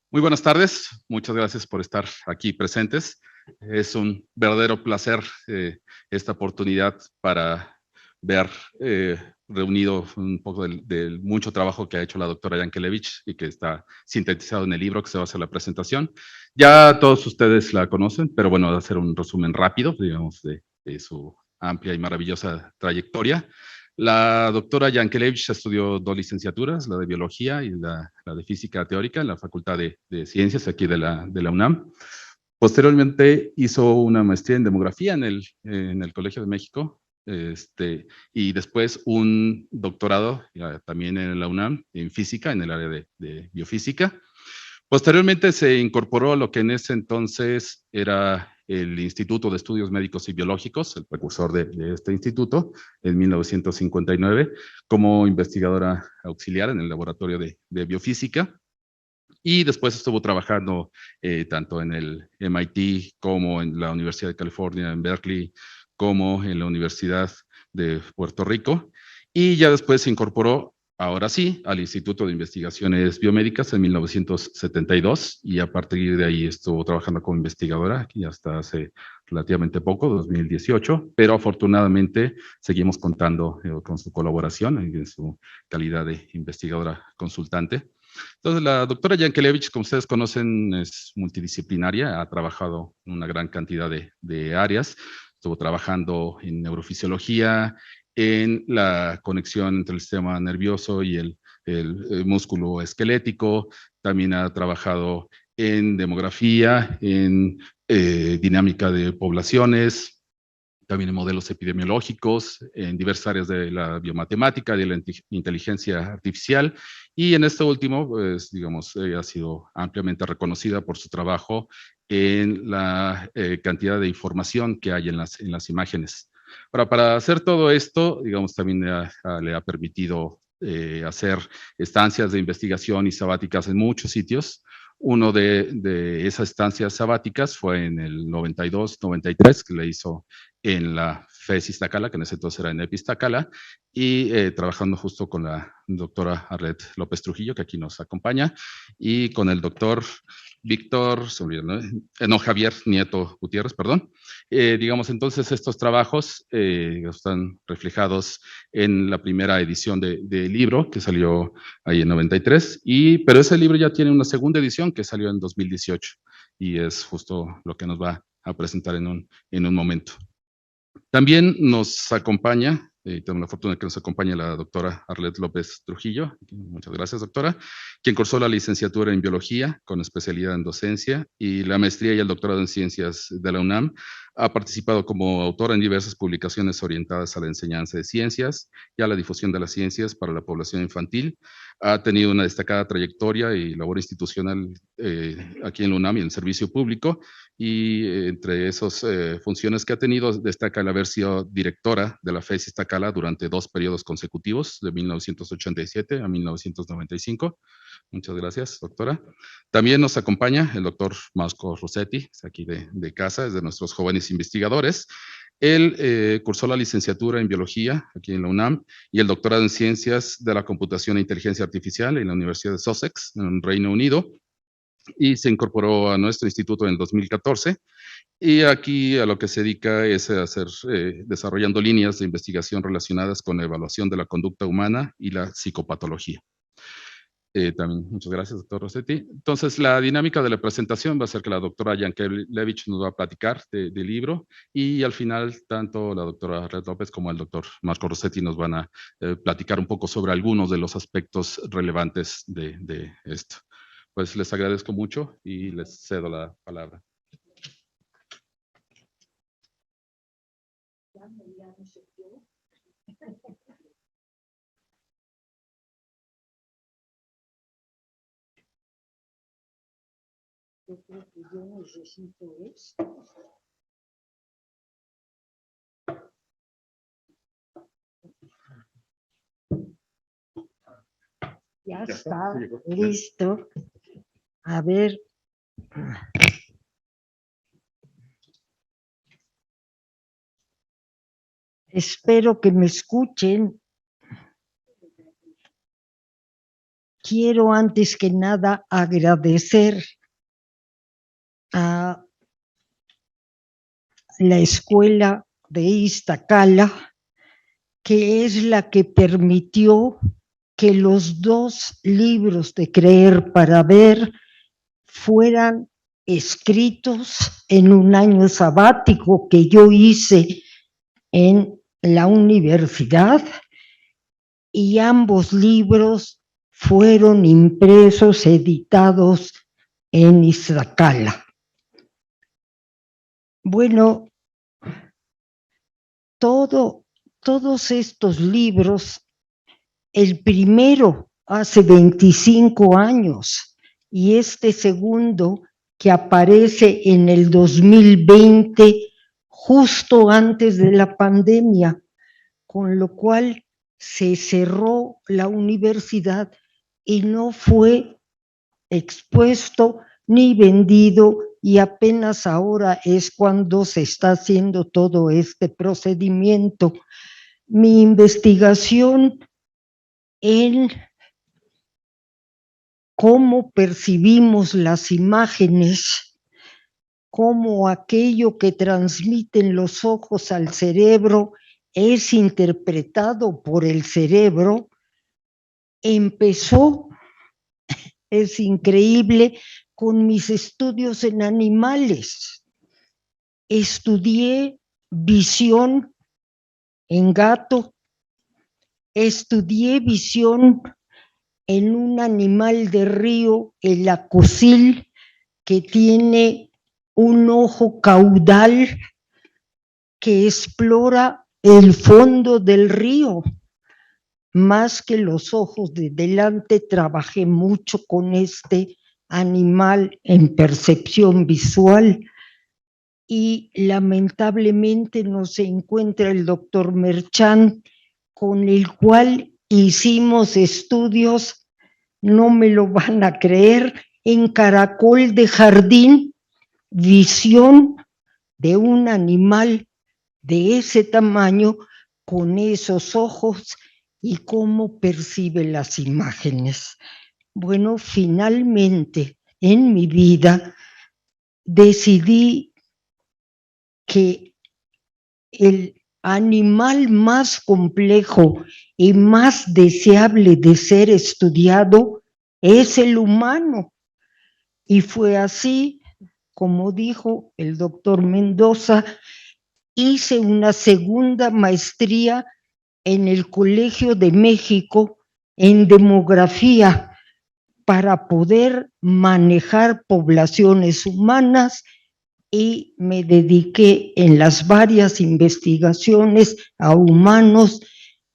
Muy buenas tardes, muchas gracias por estar aquí presentes. Es un verdadero placer esta oportunidad para ver reunido un poco del mucho trabajo que ha hecho la doctora Yankelevich y que está sintetizado en el libro que se va a hacer la presentación. Ya todos ustedes la conocen, pero bueno, voy a hacer un resumen rápido, digamos, de su amplia y maravillosa trayectoria. La doctora Yankelevich estudió dos licenciaturas, la de biología y la de física teórica en la Facultad de Ciencias aquí de la UNAM. Posteriormente hizo una maestría en demografía en el Colegio de México, y después un doctorado también en la UNAM en física, en el área de biofísica. Posteriormente se incorporó a lo que en ese entonces era el Instituto de Estudios Médicos y Biológicos, el precursor de este instituto, en 1959, como investigadora auxiliar en el laboratorio de biofísica. Y después estuvo trabajando tanto en el MIT como en la Universidad de California en Berkeley, como en la Universidad de Puerto Rico. Y ya después se incorporó, ahora sí, al Instituto de Investigaciones Biomédicas en 1972 y a partir de ahí estuvo trabajando como investigadora aquí hasta hace relativamente poco, 2018, pero afortunadamente seguimos contando con su colaboración en su calidad de investigadora consultante. Entonces, la doctora Yankelevich, como ustedes conocen, es multidisciplinaria, ha trabajado en una gran cantidad de áreas. Estuvo trabajando en neurofisiología, en la conexión entre el sistema nervioso y el músculo esquelético. También ha trabajado en demografía, en dinámica de poblaciones, también en modelos epidemiológicos, en diversas áreas de la biomatemática, de la inteligencia artificial, y en este último, pues, digamos, ha sido ampliamente reconocida por su trabajo en la cantidad de información que hay en las imágenes. Ahora, para hacer todo esto, digamos, también le ha permitido hacer estancias de investigación y sabáticas en muchos sitios. Uno de esas estancias sabáticas fue en el 92-93, que le hizo en la FES Iztacala, que en ese entonces era en EPI Iztacala, y trabajando justo con la doctora Arlet López Trujillo, que aquí nos acompaña, y con el doctor Víctor, no, Javier Nieto Gutiérrez, perdón. Digamos, entonces estos trabajos están reflejados en la primera edición del libro, que salió ahí en 93, pero ese libro ya tiene una segunda edición que salió en 2018, y es justo lo que nos va a presentar en un momento. También nos acompaña, tengo la fortuna de que nos acompañe la doctora Arlet López Trujillo. Muchas gracias, doctora, quien cursó la licenciatura en biología con especialidad en docencia y la maestría y el doctorado en ciencias de la UNAM. Ha participado como autora en diversas publicaciones orientadas a la enseñanza de ciencias y a la difusión de las ciencias para la población infantil. Ha tenido una destacada trayectoria y labor institucional aquí en la UNAM y en el servicio público, y entre esas funciones que ha tenido destaca el haber sido directora de la FES Iztacala durante 2 periodos consecutivos, de 1987 a 1995. Muchas gracias, doctora. También nos acompaña el doctor Marco Rossetti, es aquí de casa, es de nuestros jóvenes investigadores. Él cursó la licenciatura en biología aquí en la UNAM y el doctorado en ciencias de la computación e inteligencia artificial en la Universidad de Sussex, en Reino Unido, y se incorporó a nuestro instituto en el 2014. Y aquí a lo que se dedica es a hacer, desarrollando líneas de investigación relacionadas con la evaluación de la conducta humana y la psicopatología. También, muchas gracias, doctor Rossetti. Entonces, la dinámica de la presentación va a ser que la doctora Yankelevich nos va a platicar del libro, y al final, tanto la doctora Red López como el doctor Marco Rossetti nos van a platicar un poco sobre algunos de los aspectos relevantes de esto. Pues les agradezco mucho y les cedo la palabra. Yo creo que yo necesito esto. Ya está, listo. A ver. Espero que me escuchen. quiero antes que nada agradecer a la escuela de Iztacala, que es la que permitió que los 2 libros de Creer para Ver fueran escritos en un año sabático que yo hice en la universidad, y ambos libros fueron impresos, editados en Iztacala. Bueno, todos estos libros, el primero hace 25 años y este segundo que aparece en el 2020, justo antes de la pandemia, con lo cual se cerró la universidad y no fue expuesto ni vendido, y apenas ahora es cuando se está haciendo todo este procedimiento. Mi investigación en cómo percibimos las imágenes, cómo aquello que transmiten los ojos al cerebro es interpretado por el cerebro, empezó, es increíble, con mis estudios en animales. Estudié visión en gato, estudié visión en un animal de río, el acosil, que tiene un ojo caudal que explora el fondo del río. Más que los ojos de delante, trabajé mucho con este animal en percepción visual, y lamentablemente no se encuentra el doctor Merchant, con el cual hicimos estudios, no me lo van a creer, en caracol de jardín, visión de un animal de ese tamaño, con esos ojos, y cómo percibe las imágenes. Bueno, finalmente en mi vida decidí que el animal más complejo y más deseable de ser estudiado es el humano. Y fue así, como dijo el doctor Mendoza, hice una segunda maestría en el Colegio de México en demografía para poder manejar poblaciones humanas, y me dediqué en las varias investigaciones a humanos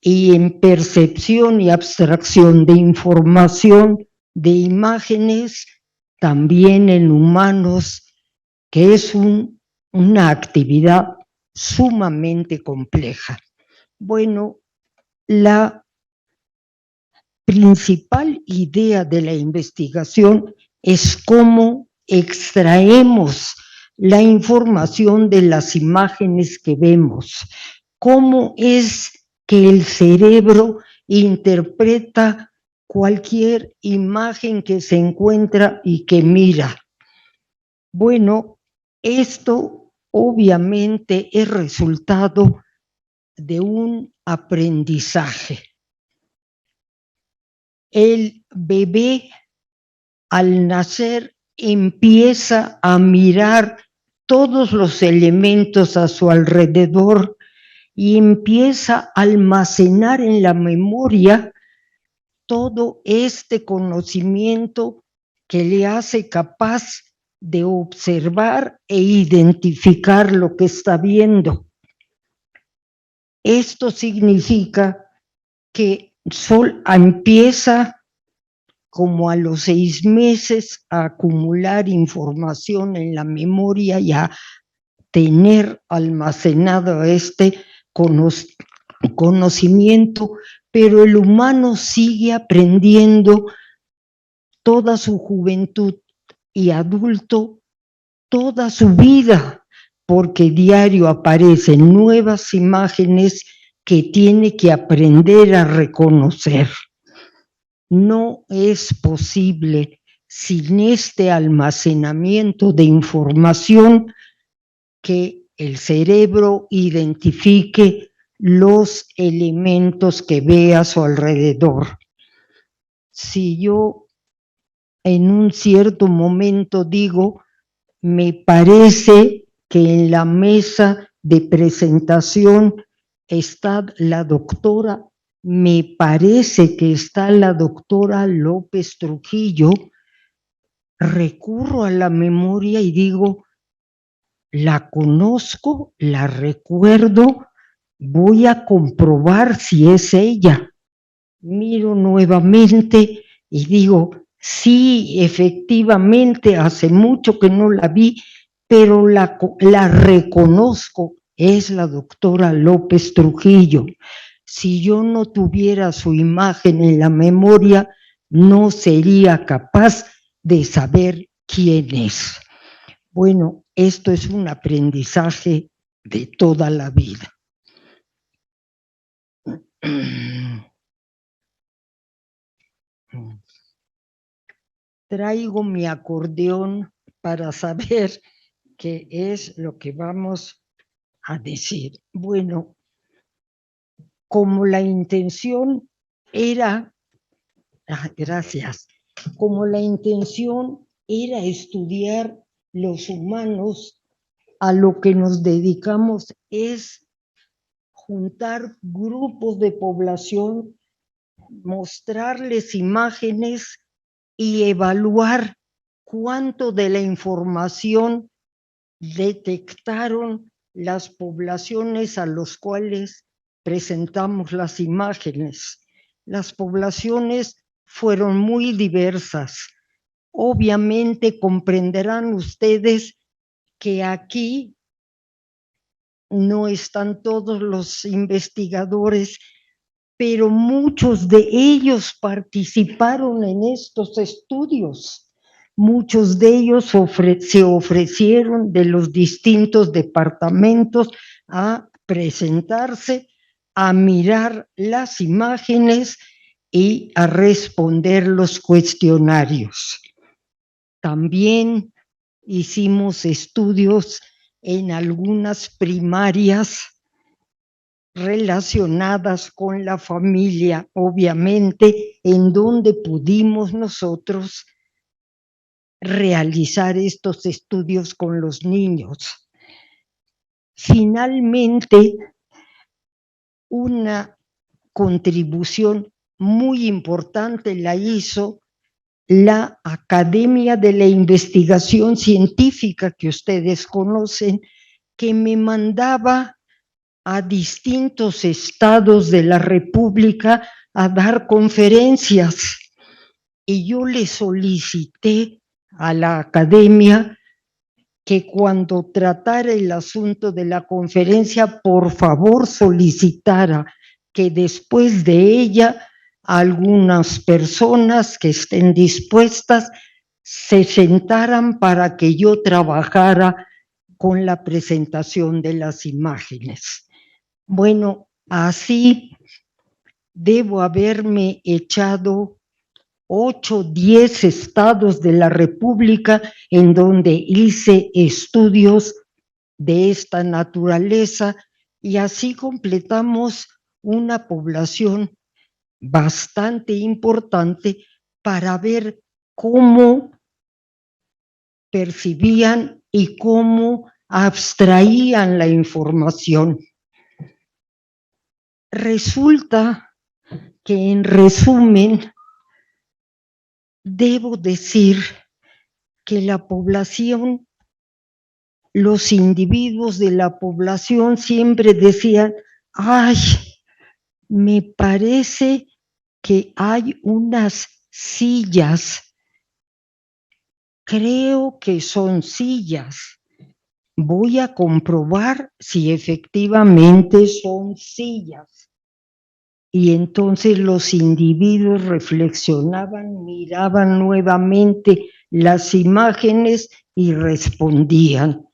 y en percepción y abstracción de información de imágenes, también en humanos, que es una actividad sumamente compleja. Bueno, la principal idea de la investigación es cómo extraemos la información de las imágenes que vemos, cómo es que el cerebro interpreta cualquier imagen que se encuentra y que mira. Bueno, esto obviamente es resultado de un aprendizaje. El bebé al nacer empieza a mirar todos los elementos a su alrededor y empieza a almacenar en la memoria todo este conocimiento que le hace capaz de observar e identificar lo que está viendo. Esto significa que empieza como a los 6 meses a acumular información en la memoria y a tener almacenado este conocimiento, pero el humano sigue aprendiendo toda su juventud y adulto, toda su vida, porque diario aparecen nuevas imágenes que tiene que aprender a reconocer. no es posible sin este almacenamiento de información que el cerebro identifique los elementos que ve a su alrededor. Si yo en un cierto momento digo, me parece que en la mesa de presentación está la doctora, me parece que está la doctora López Trujillo, recurro a la memoria y digo, la conozco, la recuerdo, voy a comprobar si es ella. Miro nuevamente y digo, sí, efectivamente, hace mucho que no la vi, pero la reconozco, es la doctora López Trujillo. Si yo no tuviera su imagen en la memoria, no sería capaz de saber quién es. Bueno, esto es un aprendizaje de toda la vida. Traigo mi acordeón para saber qué es lo que vamos a decir. Bueno, como la intención era, gracias, como la intención era estudiar los humanos, a lo que nos dedicamos es juntar grupos de población, mostrarles imágenes y evaluar cuánto de la información detectaron las poblaciones a las cuales presentamos las imágenes. Las poblaciones fueron muy diversas. Obviamente comprenderán ustedes que aquí no están todos los investigadores, pero muchos de ellos participaron en estos estudios. Muchos de ellos se ofrecieron de los distintos departamentos a presentarse, a mirar las imágenes y a responder los cuestionarios. También hicimos estudios en algunas primarias relacionadas con la familia, obviamente, en donde pudimos nosotros realizar estos estudios con los niños. Finalmente, una contribución muy importante la hizo la Academia de la Investigación Científica, que ustedes conocen, que me mandaba a distintos estados de la República a dar conferencias. Y yo le solicité a la academia que cuando tratara el asunto de la conferencia, por favor solicitara que después de ella algunas personas que estén dispuestas se sentaran para que yo trabajara con la presentación de las imágenes. Bueno, así debo haberme echado 8, 10 estados de la República en donde hice estudios de esta naturaleza y así completamos una población bastante importante para ver cómo percibían y cómo abstraían la información. Resulta que, en resumen, debo decir que la población, los individuos de la población siempre decían, ay, me parece que hay unas sillas, creo que son sillas, voy a comprobar si efectivamente son sillas. Y entonces los individuos reflexionaban, miraban nuevamente las imágenes y respondían.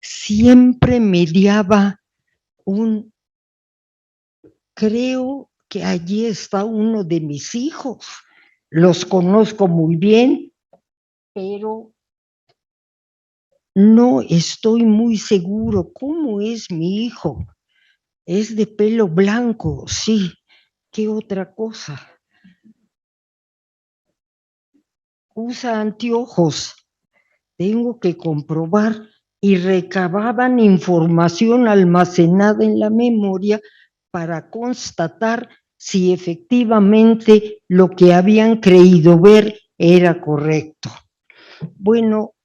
Siempre mediaba creo que allí está uno de mis hijos. Los conozco muy bien, pero no estoy muy seguro cómo es mi hijo. Es de pelo blanco, sí. ¿Qué otra cosa? Usa anteojos. Tengo que comprobar. Y recababan información almacenada en la memoria para constatar si efectivamente lo que habían creído ver era correcto. Bueno,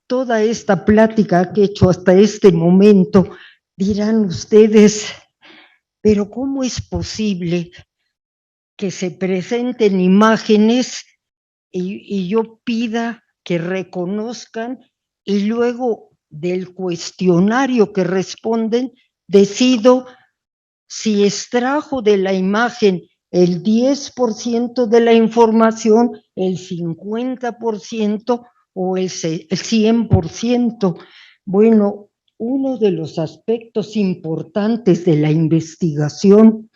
toda esta plática que he hecho hasta este momento, dirán ustedes, pero ¿cómo es posible que se presenten imágenes y yo pida que reconozcan y luego del cuestionario que responden decido si extrajo de la imagen el 10% de la información, el 50% o el 100%? Bueno, uno de los aspectos importantes de la investigación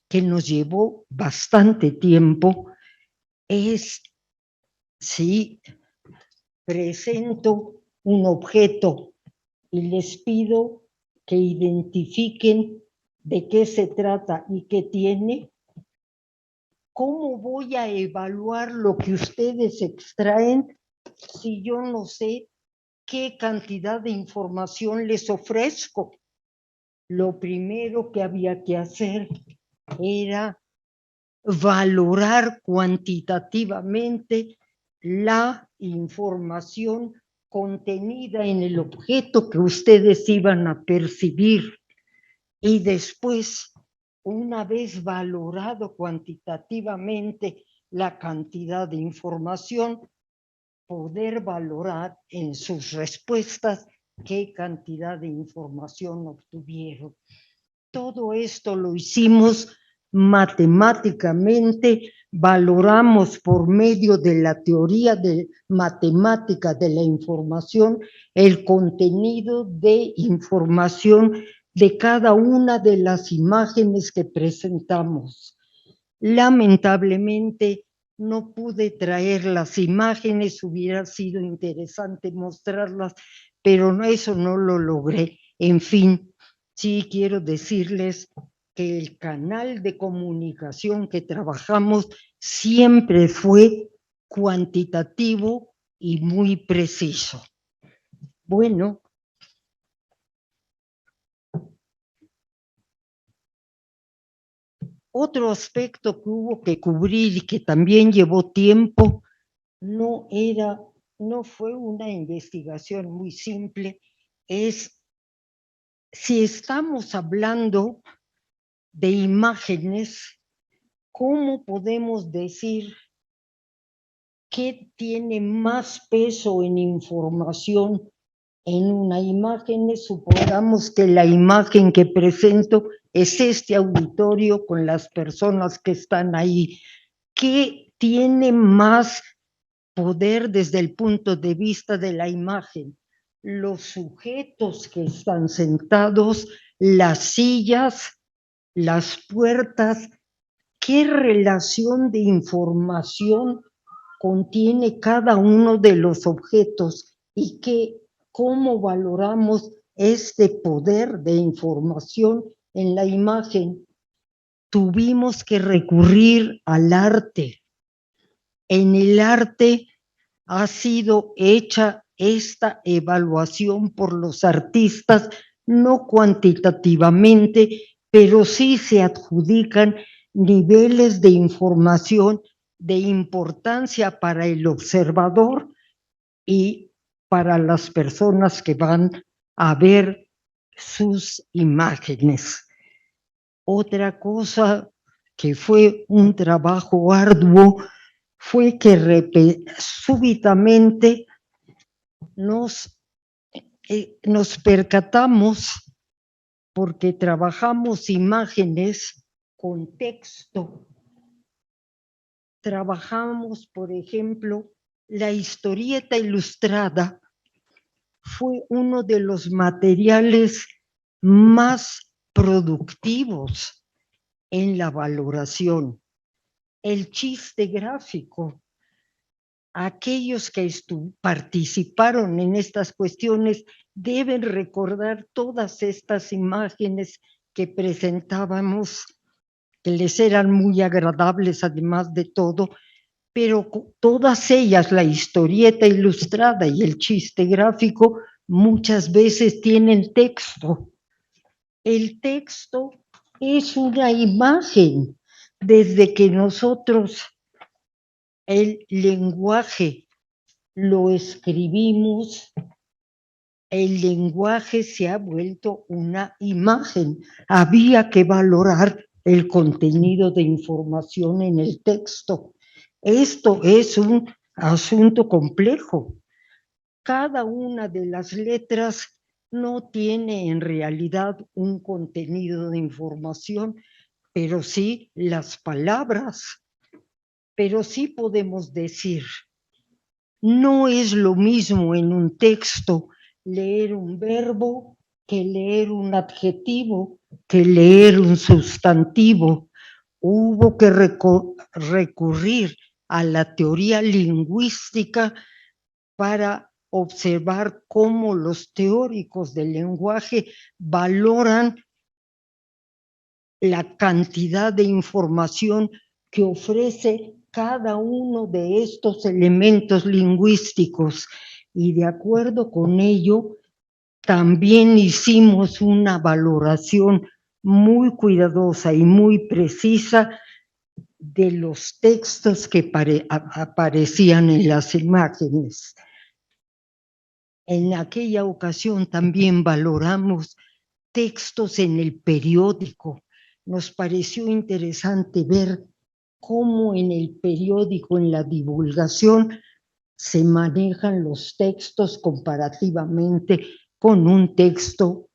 que nos llevó bastante tiempo es si presento un objeto y les pido que identifiquen de qué se trata y qué tiene, ¿cómo voy a evaluar lo que ustedes extraen si yo no sé qué cantidad de información les ofrezco? Lo primero que había que hacer era valorar cuantitativamente la información contenida en el objeto que ustedes iban a percibir. Y después, una vez valorado cuantitativamente la cantidad de información, poder valorar en sus respuestas qué cantidad de información obtuvieron. Todo esto lo hicimos matemáticamente, valoramos por medio de la teoría de matemática de la información el contenido de información de cada una de las imágenes que presentamos. Lamentablemente no pude traer las imágenes, hubiera sido interesante mostrarlas, pero eso no lo logré. En fin, sí quiero decirles que el canal de comunicación que trabajamos siempre fue cuantitativo y muy preciso. Bueno, otro aspecto que hubo que cubrir y que también llevó tiempo, no fue una investigación muy simple, es si estamos hablando de imágenes, ¿cómo podemos decir qué tiene más peso en información en una imagen? Supongamos que la imagen que presento es este auditorio con las personas que están ahí. ¿Qué tiene más poder desde el punto de vista de la imagen? Los sujetos que están sentados, las sillas, las puertas. ¿Qué relación de información contiene cada uno de los objetos y cómo valoramos este poder de información en la imagen? Tuvimos que recurrir al arte. En el arte ha sido hecha esta evaluación por los artistas, no cuantitativamente, pero sí se adjudican niveles de información de importancia para el observador y para las personas que van a ver sus imágenes. Otra cosa que fue un trabajo arduo fue que súbitamente nos percatamos, porque trabajamos imágenes con texto. Trabajamos, por ejemplo, la historieta ilustrada fue uno de los materiales más productivos en la valoración. El chiste gráfico. Aquellos que participaron en estas cuestiones deben recordar todas estas imágenes que presentábamos, que les eran muy agradables además de todo, pero todas ellas, la historieta ilustrada y el chiste gráfico, muchas veces tienen texto. El texto es una imagen. Desde que nosotros el lenguaje lo escribimos, el lenguaje se ha vuelto una imagen. Había que valorar el contenido de información en el texto. Esto es un asunto complejo. Cada una de las letras no tiene en realidad un contenido de información, pero sí las palabras. Pero sí podemos decir, no es lo mismo en un texto leer un verbo que leer un adjetivo, que leer un sustantivo. Hubo que recurrir a la teoría lingüística para observar cómo los teóricos del lenguaje valoran la cantidad de información que ofrece cada uno de estos elementos lingüísticos. Y de acuerdo con ello, también hicimos una valoración muy cuidadosa y muy precisa de los textos que aparecían en las imágenes. En aquella ocasión también valoramos textos en el periódico. Nos pareció interesante ver cómo en el periódico, en la divulgación, se manejan los textos comparativamente con un texto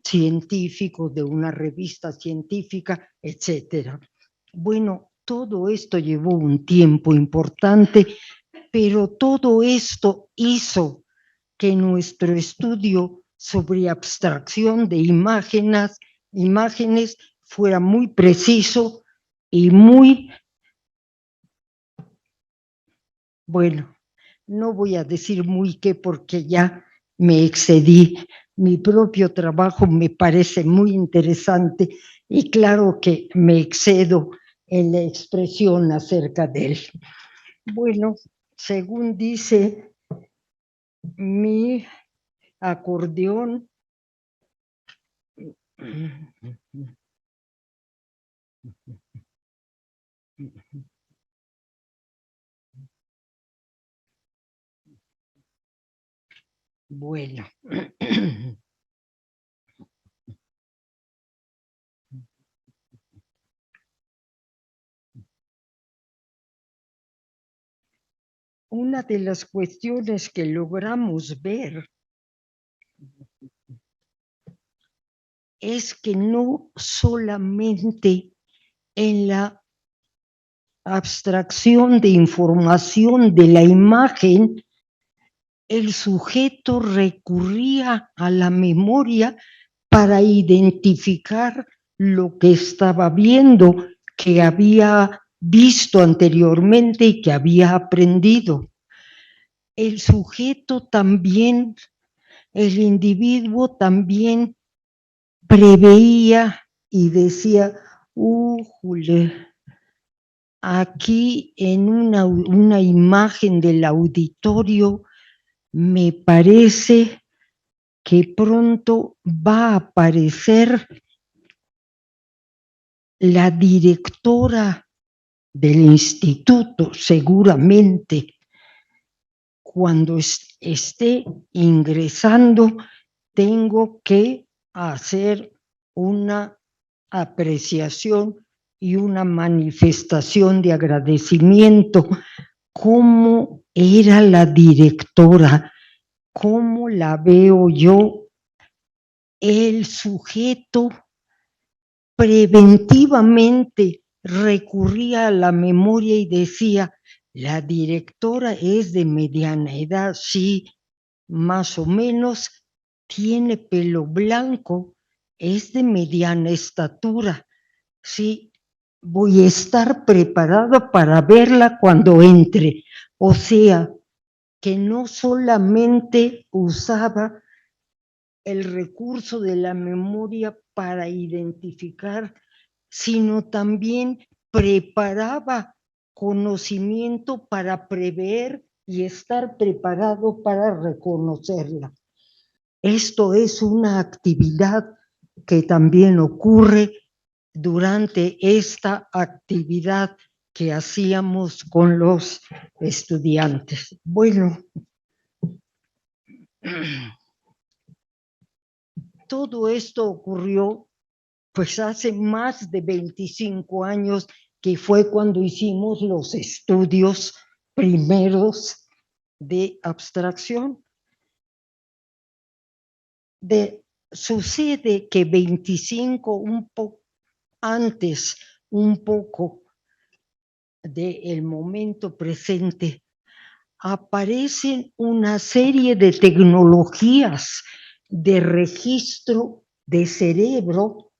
científico de una revista científica, etc. Bueno, todo esto llevó un tiempo importante, pero todo esto hizo que nuestro estudio sobre abstracción de imágenes fuera muy preciso y muy, bueno, no voy a decir muy qué porque ya me excedí. Mi propio trabajo me parece muy interesante y claro que me excedo en la expresión acerca de él. Bueno, según dice mi acordeón, bueno, una de las cuestiones que logramos ver es que no solamente en la abstracción de información de la imagen, el sujeto recurría a la memoria para identificar lo que estaba viendo, que había visto anteriormente y que había aprendido. El sujeto también, el individuo también preveía y decía, jule, aquí en una imagen del auditorio me parece que pronto va a aparecer la directora del instituto, seguramente. Cuando esté ingresando, tengo que hacer una apreciación y una manifestación de agradecimiento. ¿Cómo era la directora? ¿Cómo la veo yo? El sujeto preventivamente recurría a la memoria y decía, la directora es de mediana edad, sí, más o menos, tiene pelo blanco, es de mediana estatura, sí, voy a estar preparada para verla cuando entre. O sea, que no solamente usaba el recurso de la memoria para identificar, sino también preparaba conocimiento para prever y estar preparado para reconocerla. Esto es una actividad que también ocurre durante esta actividad que hacíamos con los estudiantes. Bueno, todo esto ocurrió pues hace más de 25 años, que fue cuando hicimos los estudios primeros de abstracción. Sucede que 25, un poco antes, un poco del momento presente, aparecen una serie de tecnologías de registro de cerebro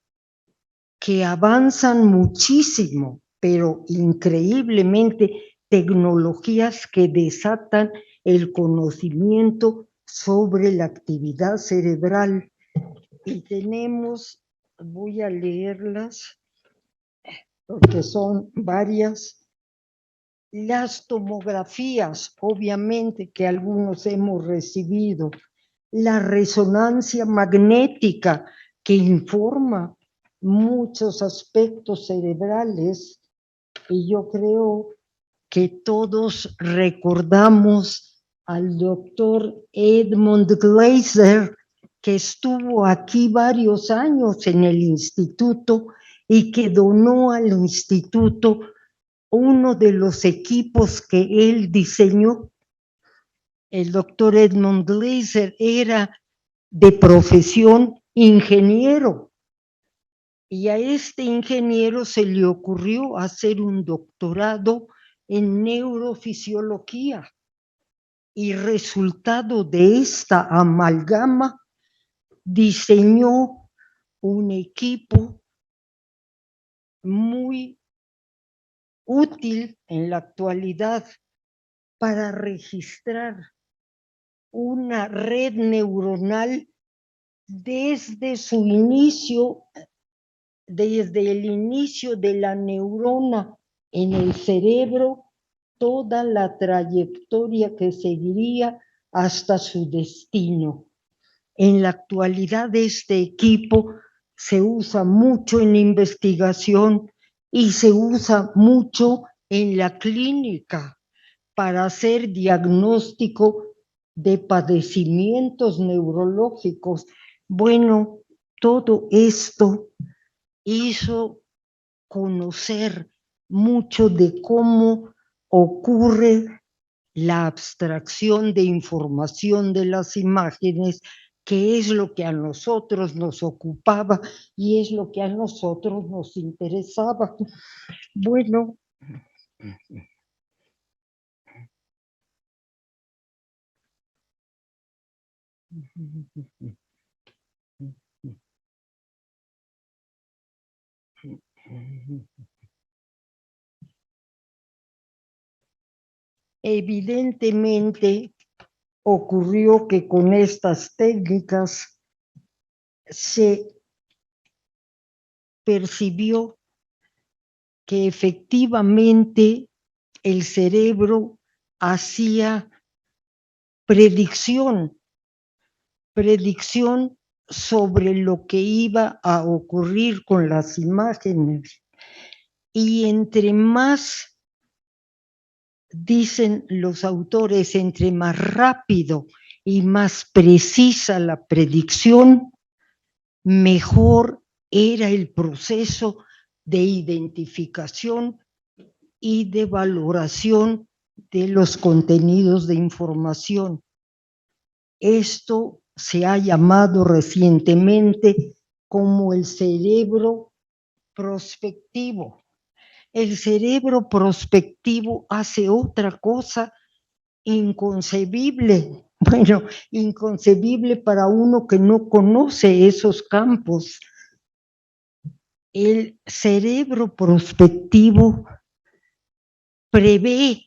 que avanzan muchísimo, pero increíblemente, tecnologías que desatan el conocimiento sobre la actividad cerebral. Y tenemos, voy a leerlas porque son varias, las tomografías, obviamente que algunos hemos recibido, la resonancia magnética que informa muchos aspectos cerebrales, y yo creo que todos recordamos al doctor Edmund Glaser, que estuvo aquí varios años en el instituto y que donó al instituto uno de los equipos que él diseñó. El doctor Edmund Glaser era de profesión ingeniero, y a este ingeniero se le ocurrió hacer un doctorado en neurofisiología, y resultado de esta amalgama diseñó un equipo muy útil en la actualidad para registrar una red neuronal desde su inicio, desde el inicio de la neurona en el cerebro, toda la trayectoria que seguiría hasta su destino. En la actualidad este equipo se usa mucho en investigación y se usa mucho en la clínica para hacer diagnóstico de padecimientos neurológicos. Bueno, todo esto hizo conocer mucho de cómo ocurre la abstracción de información de las imágenes, que es lo que a nosotros nos ocupaba y es lo que a nosotros nos interesaba. Bueno, evidentemente ocurrió que con estas técnicas se percibió que efectivamente el cerebro hacía predicción sobre lo que iba a ocurrir con las imágenes. Y entre más, dicen los autores, entre más rápido y más precisa la predicción, mejor era el proceso de identificación y de valoración de los contenidos de información. Esto se ha llamado recientemente como el cerebro prospectivo. El cerebro prospectivo hace otra cosa inconcebible, bueno, inconcebible para uno que no conoce esos campos. El cerebro prospectivo prevé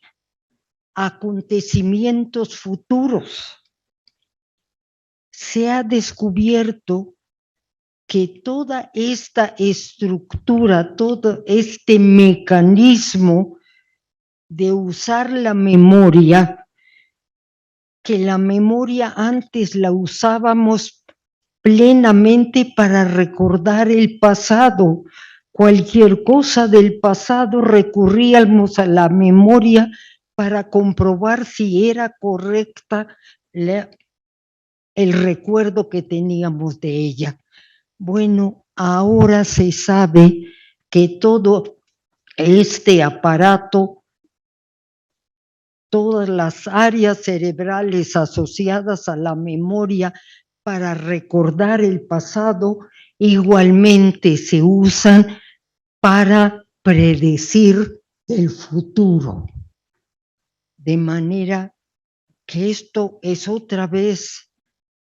acontecimientos futuros. Se ha descubierto que toda esta estructura, todo este mecanismo de usar la memoria, que la memoria antes la usábamos plenamente para recordar el pasado. Cualquier cosa del pasado recurríamos a la memoria para comprobar si era correcta el recuerdo que teníamos de ella. Bueno, ahora se sabe que todo este aparato, todas las áreas cerebrales asociadas a la memoria para recordar el pasado, igualmente se usan para predecir el futuro. De manera que esto es otra vez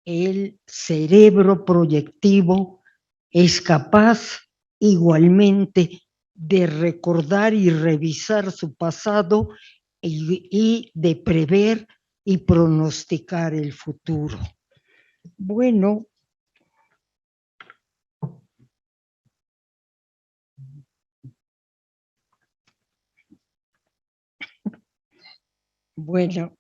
el cerebro proyectivo es capaz igualmente de recordar y revisar su pasado y de prever y pronosticar el futuro. Bueno, bueno,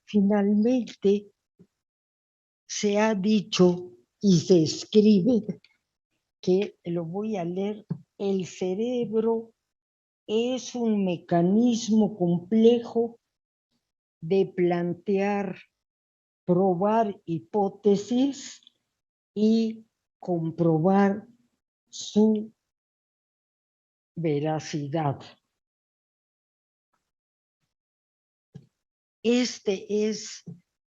finalmente se ha dicho y se escribe que, lo voy a leer, el cerebro es un mecanismo complejo de plantear, probar hipótesis y comprobar su veracidad. Este es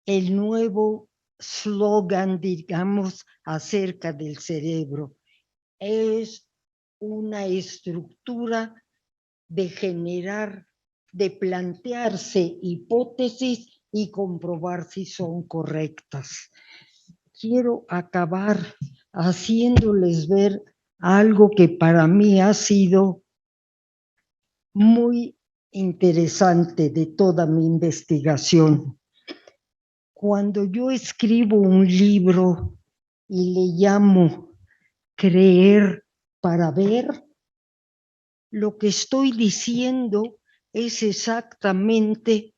el nuevo slogan, digamos, acerca del cerebro. Es una estructura de generar, de plantearse hipótesis y comprobar si son correctas. Quiero acabar haciéndoles ver algo que para mí ha sido muy interesante de toda mi investigación. Cuando yo escribo un libro y le llamo Creer para ver, lo que estoy diciendo es exactamente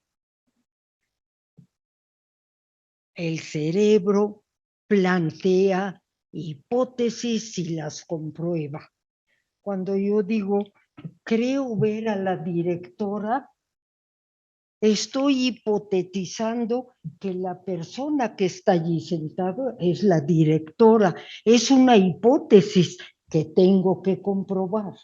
el cerebro plantea hipótesis y las comprueba. Cuando yo digo, creo ver a la directora, estoy hipotetizando que la persona que está allí sentada es la directora. Es una hipótesis que tengo que comprobar.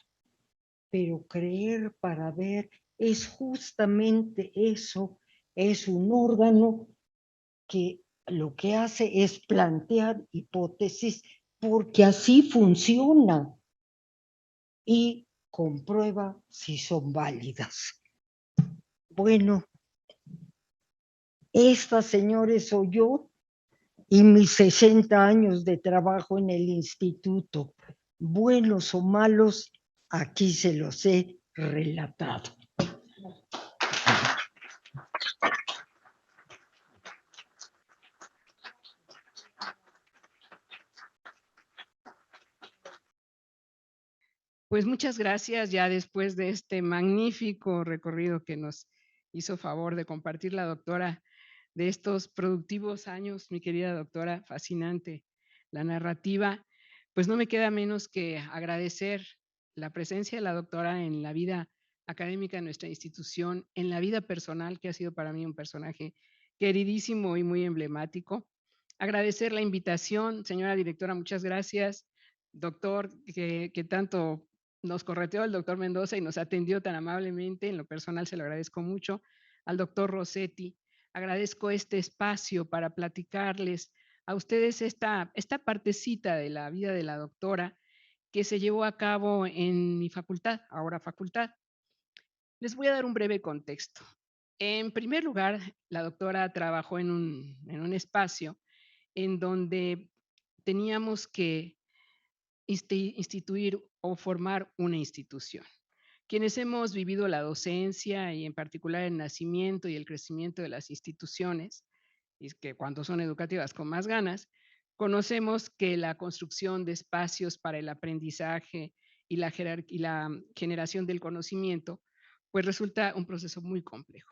Pero creer para ver es justamente eso, es un órgano que lo que hace es plantear hipótesis porque así funciona y comprueba si son válidas. Bueno, esta, señores, soy yo y mis 60 años de trabajo en el instituto. Buenos o malos, aquí se los he relatado. Pues muchas gracias ya después de este magnífico recorrido que nos hizo favor de compartir la doctora de estos productivos años, mi querida doctora, fascinante la narrativa. Pues no me queda menos que agradecer la presencia de la doctora en la vida académica de nuestra institución, en la vida personal, que ha sido para mí un personaje queridísimo y muy emblemático. Agradecer la invitación, señora directora, muchas gracias. Doctor, que tanto nos correteó el doctor Mendoza y nos atendió tan amablemente, en lo personal se lo agradezco mucho. Al doctor Rossetti, agradezco este espacio para platicarles a ustedes esta partecita de la vida de la doctora que se llevó a cabo en mi facultad, ahora facultad. Les voy a dar un breve contexto. En primer lugar, la doctora trabajó en un espacio en donde teníamos que instituir o formar una institución. Quienes hemos vivido la docencia y en particular el nacimiento y el crecimiento de las instituciones, y es que cuando son educativas con más ganas, conocemos que la construcción de espacios para el aprendizaje y la generación del conocimiento, pues resulta un proceso muy complejo.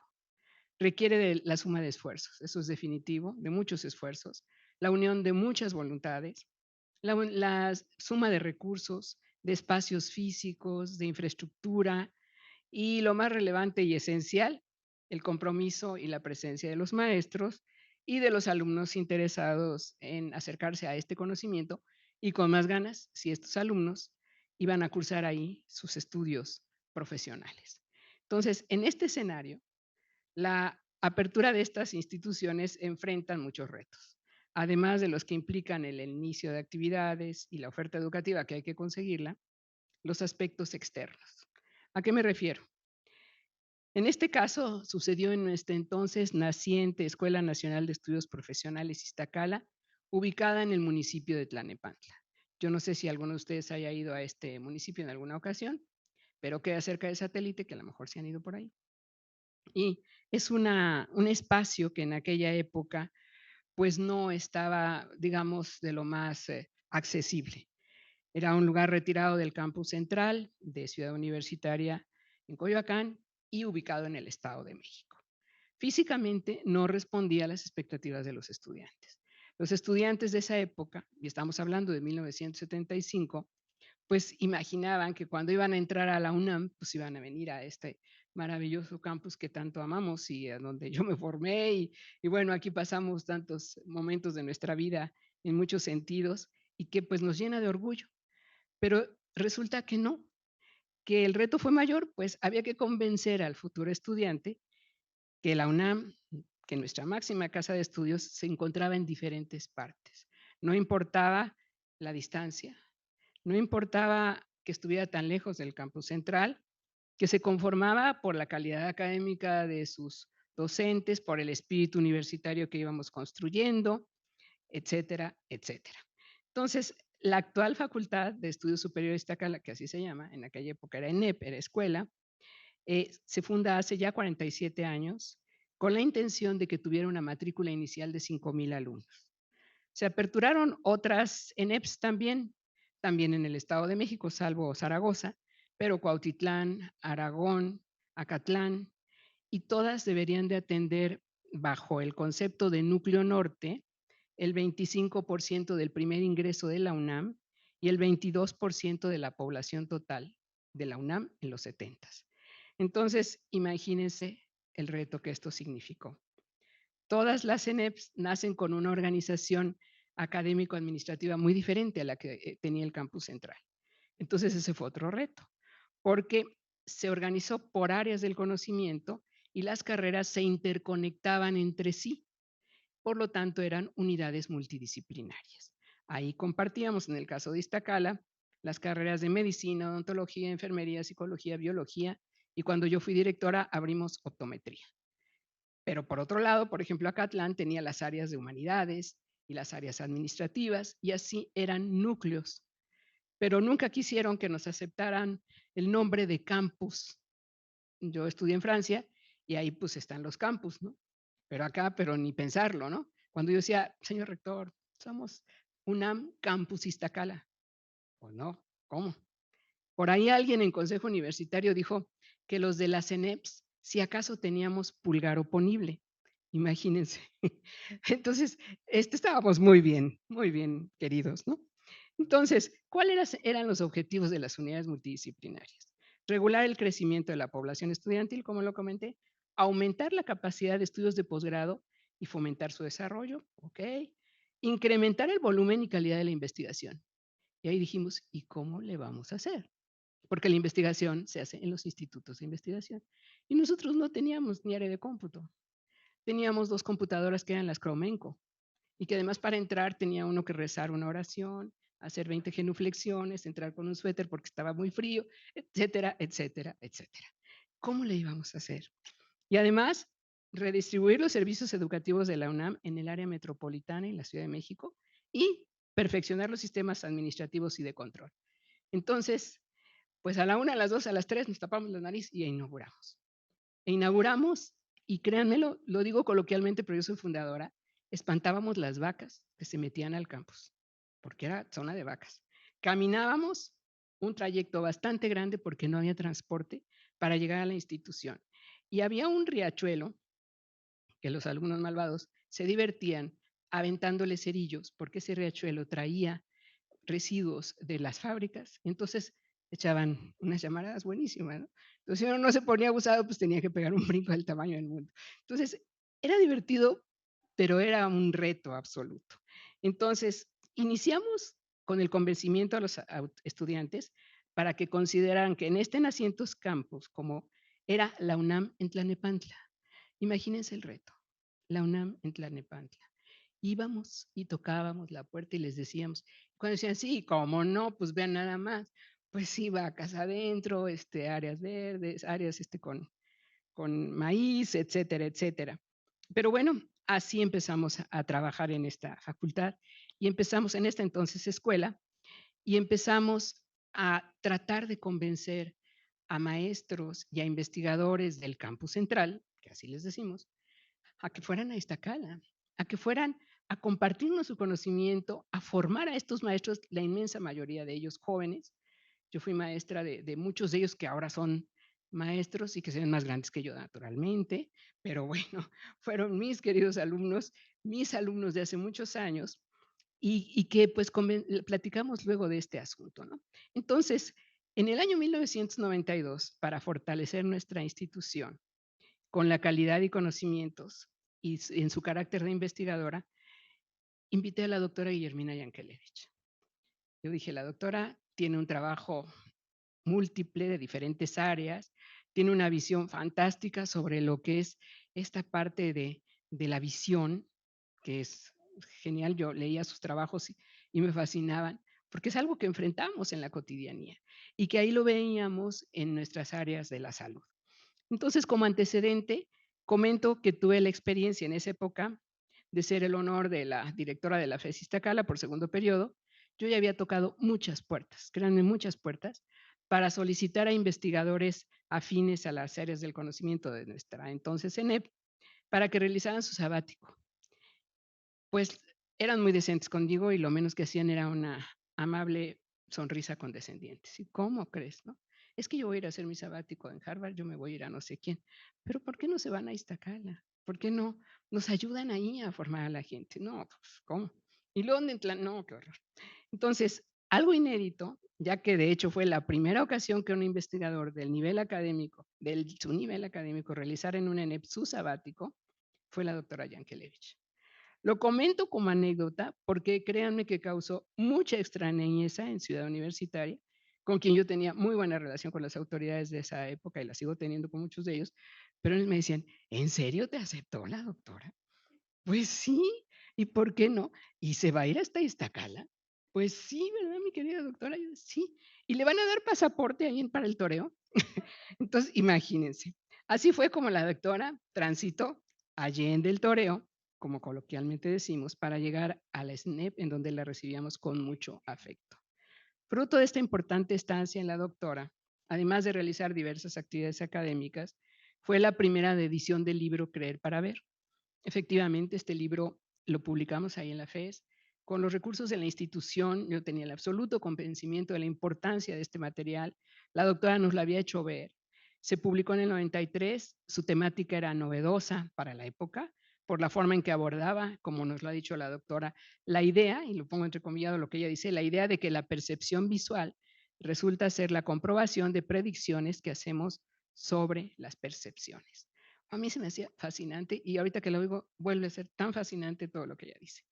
Requiere de la suma de esfuerzos, eso es definitivo, de muchos esfuerzos, la unión de muchas voluntades, la suma de recursos, de espacios físicos, de infraestructura y lo más relevante y esencial, el compromiso y la presencia de los maestros y de los alumnos interesados en acercarse a este conocimiento y con más ganas si estos alumnos iban a cursar ahí sus estudios profesionales. Entonces, en este escenario, la apertura de estas instituciones enfrentan muchos retos, además de los que implican el inicio de actividades y la oferta educativa que hay que conseguirla, los aspectos externos. ¿A qué me refiero? En este caso sucedió en nuestra entonces naciente Escuela Nacional de Estudios Profesionales Iztacala, ubicada en el municipio de Tlalnepantla. Yo no sé si alguno de ustedes haya ido a este municipio en alguna ocasión, pero queda cerca de satélite, que a lo mejor se han ido por ahí. Y es un espacio que en aquella época pues no estaba, digamos, de lo más accesible. Era un lugar retirado del campus central de Ciudad Universitaria en Coyoacán y ubicado en el Estado de México. Físicamente no respondía a las expectativas de los estudiantes. Los estudiantes de esa época, y estamos hablando de 1975, pues imaginaban que cuando iban a entrar a la UNAM, pues iban a venir a este maravilloso campus que tanto amamos y a donde yo me formé y bueno, aquí pasamos tantos momentos de nuestra vida en muchos sentidos y que pues nos llena de orgullo. Pero resulta que no, que el reto fue mayor, pues había que convencer al futuro estudiante que la UNAM, que nuestra máxima casa de estudios se encontraba en diferentes partes. No importaba la distancia, no importaba que estuviera tan lejos del campus central, que se conformaba por la calidad académica de sus docentes, por el espíritu universitario que íbamos construyendo, etcétera, etcétera. Entonces, la actual Facultad de Estudios Superiores Iztacala, que así se llama, en aquella época era ENEP, era escuela, se funda hace ya 47 años con la intención de que tuviera una matrícula inicial de 5,000 alumnos. Se aperturaron otras ENEPs también, también en el Estado de México, salvo Zaragoza, pero Cuautitlán, Aragón, Acatlán, y todas deberían de atender bajo el concepto de núcleo norte el 25% del primer ingreso de la UNAM y el 22% de la población total de la UNAM en los 70. Entonces, imagínense el reto que esto significó. Todas las ENEPs nacen con una organización académico-administrativa muy diferente a la que tenía el campus central. Entonces, ese fue otro reto, porque se organizó por áreas del conocimiento y las carreras se interconectaban entre sí. Por lo tanto, eran unidades multidisciplinarias. Ahí compartíamos, en el caso de Iztacala, las carreras de medicina, odontología, enfermería, psicología, biología, y cuando yo fui directora abrimos optometría. Pero por otro lado, por ejemplo, Acatlán tenía las áreas de humanidades y las áreas administrativas, y así eran núcleos. Pero nunca quisieron que nos aceptaran el nombre de campus. Yo estudié en Francia y ahí pues están los campus, ¿no? Pero acá, pero ni pensarlo, ¿no? Cuando yo decía, señor rector, somos UNAM Campus Iztacala. Pues no, ¿cómo? Por ahí alguien en consejo universitario dijo que los de las ENEPs, si acaso teníamos pulgar oponible. Imagínense. Entonces, estábamos muy bien queridos, ¿no? Entonces, ¿cuáles eran los objetivos de las unidades multidisciplinarias? Regular el crecimiento de la población estudiantil, como lo comenté, aumentar la capacidad de estudios de posgrado y fomentar su desarrollo, ¿ok? Incrementar el volumen y calidad de la investigación. Y ahí dijimos, ¿y cómo le vamos a hacer? Porque la investigación se hace en los institutos de investigación. Y nosotros no teníamos ni área de cómputo. Teníamos 2 computadoras que eran las Cromenco y que además para entrar tenía uno que rezar una oración, hacer 20 genuflexiones, entrar con un suéter porque estaba muy frío, etcétera, etcétera, etcétera. ¿Cómo le íbamos a hacer? Y además, redistribuir los servicios educativos de la UNAM en el área metropolitana y en la Ciudad de México y perfeccionar los sistemas administrativos y de control. Entonces, pues a la 1, a las 2, a las 3 nos tapamos la nariz y inauguramos. E inauguramos, y créanmelo, lo digo coloquialmente, pero yo soy fundadora, espantábamos las vacas que se metían al campus, porque era zona de vacas. Caminábamos un trayecto bastante grande porque no había transporte para llegar a la institución. Y había un riachuelo que los alumnos malvados se divertían aventándole cerillos, porque ese riachuelo traía residuos de las fábricas, entonces echaban unas llamaradas buenísimas, ¿no? Entonces, si uno no se ponía abusado, pues tenía que pegar un brinco del tamaño del mundo. Entonces, era divertido, pero era un reto absoluto. Entonces, iniciamos con el convencimiento a los estudiantes para que consideraran que en este nacientes campus, como era la UNAM en Tlalnepantla, imagínense el reto, la UNAM en Tlalnepantla. Íbamos y tocábamos la puerta y les decíamos, cuando decían, sí, cómo no, pues vean nada más, pues sí, vacas adentro, áreas verdes, áreas con maíz, etcétera, etcétera. Pero bueno, así empezamos a trabajar en esta facultad y empezamos en esta entonces escuela y empezamos a tratar de convencer a maestros y a investigadores del campus central, que así les decimos, a que fueran a Iztacala, a que fueran a compartirnos su conocimiento, a formar a estos maestros, la inmensa mayoría de ellos jóvenes. Yo fui maestra de muchos de ellos que ahora son maestros y que se ven más grandes que yo naturalmente, pero bueno, fueron mis queridos alumnos, mis alumnos de hace muchos años y que pues platicamos luego de este asunto, ¿no? Entonces, en el año 1992, para fortalecer nuestra institución, con la calidad y conocimientos y en su carácter de investigadora, invité a la doctora Guillermina Yankelevich. Yo dije, la doctora tiene un trabajo múltiple de diferentes áreas, tiene una visión fantástica sobre lo que es esta parte de la visión, que es genial. Yo leía sus trabajos y me fascinaban, porque es algo que enfrentamos en la cotidianía y que ahí lo veíamos en nuestras áreas de la salud. Entonces, como antecedente, comento que tuve la experiencia en esa época de ser el honor de la directora de la FES Iztacala por segundo periodo. Yo ya había tocado muchas puertas, créanme, muchas puertas, para solicitar a investigadores afines a las áreas del conocimiento de nuestra entonces ENEP para que realizaran su sabático. Pues eran muy decentes conmigo y lo menos que hacían era una amable sonrisa condescendiente. ¿Sí? ¿Cómo crees, no? Es que yo voy a ir a hacer mi sabático en Harvard, yo me voy a ir a no sé quién. Pero ¿por qué no se van a Iztacala? ¿Por qué no nos ayudan ahí a formar a la gente? No, pues, ¿cómo? Y luego, no, qué horror. Entonces, algo inédito, ya que de hecho fue la primera ocasión que un investigador del nivel académico, su nivel académico, realizara en un ENEP su sabático, fue la doctora Yankelevich. Lo comento como anécdota porque créanme que causó mucha extrañeza en Ciudad Universitaria, con quien yo tenía muy buena relación con las autoridades de esa época y la sigo teniendo con muchos de ellos, pero ellos me decían, ¿en serio te aceptó la doctora? Pues sí, ¿y por qué no? ¿Y se va a ir hasta Iztacala? Pues sí, ¿verdad, mi querida doctora? Yo, sí. ¿Y le van a dar pasaporte ahí para el toreo? Entonces, imagínense. Así fue como la doctora transitó allende el toreo, como coloquialmente decimos, para llegar a la SNEP, en donde la recibíamos con mucho afecto. Fruto de esta importante estancia en la doctora, además de realizar diversas actividades académicas, fue la primera edición del libro Creer para Ver. Efectivamente, este libro lo publicamos ahí en la FES. Con los recursos de la institución, yo tenía el absoluto convencimiento de la importancia de este material. La doctora nos lo había hecho ver. Se publicó en el 93, su temática era novedosa para la época, por la forma en que abordaba, como nos lo ha dicho la doctora, la idea, y lo pongo entrecomillado lo que ella dice, la idea de que la percepción visual resulta ser la comprobación de predicciones que hacemos sobre las percepciones. A mí se me hacía fascinante y ahorita que lo oigo vuelve a ser tan fascinante todo lo que ella dice.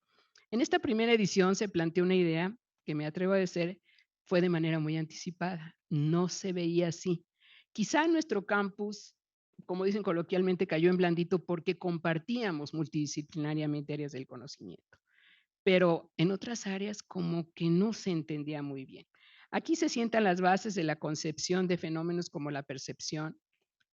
En esta primera edición se planteó una idea que me atrevo a decir fue de manera muy anticipada. No se veía así. Quizá nuestro campus, como dicen coloquialmente, cayó en blandito porque compartíamos multidisciplinariamente áreas del conocimiento, pero en otras áreas como que no se entendía muy bien. Aquí se sientan las bases de la concepción de fenómenos como la percepción,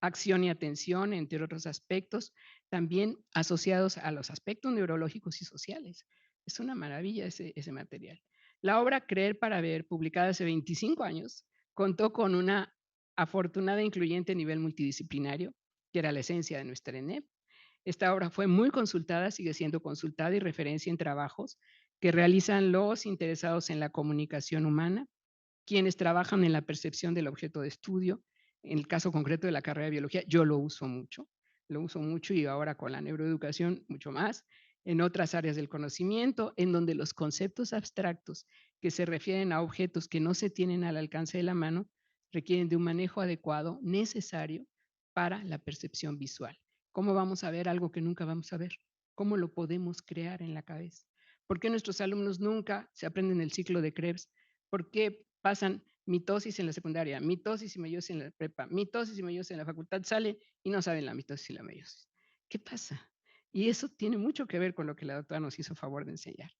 acción y atención, entre otros aspectos, también asociados a los aspectos neurológicos y sociales. Es una maravilla ese material. La obra Creer para Ver, publicada hace 25 años, contó con una afortunada e incluyente nivel multidisciplinario, que era la esencia de nuestra ENEP. Esta obra fue muy consultada, sigue siendo consultada y referencia en trabajos que realizan los interesados en la comunicación humana, quienes trabajan en la percepción del objeto de estudio. En el caso concreto de la carrera de biología, yo lo uso mucho y ahora con la neuroeducación mucho más, en otras áreas del conocimiento, en donde los conceptos abstractos que se refieren a objetos que no se tienen al alcance de la mano requieren de un manejo adecuado necesario para la percepción visual. ¿Cómo vamos a ver algo que nunca vamos a ver? ¿Cómo lo podemos crear en la cabeza? ¿Por qué nuestros alumnos nunca se aprenden el ciclo de Krebs? ¿Por qué pasan mitosis en la secundaria, mitosis y meiosis en la prepa, mitosis y meiosis en la facultad, salen y no saben la mitosis y la meiosis? ¿Qué pasa? Y eso tiene mucho que ver con lo que la doctora nos hizo favor de enseñar.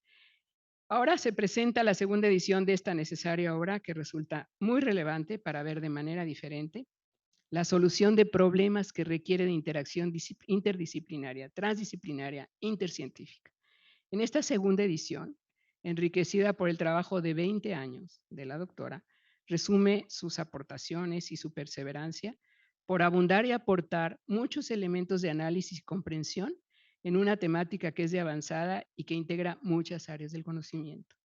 Ahora se presenta la segunda edición de esta necesaria obra que resulta muy relevante para ver de manera diferente la solución de problemas que requiere de interacción interdisciplinaria, transdisciplinaria, intercientífica. En esta segunda edición, enriquecida por el trabajo de 20 años de la doctora, resume sus aportaciones y su perseverancia por abundar y aportar muchos elementos de análisis y comprensión en una temática que es de avanzada y que integra muchas áreas del conocimiento.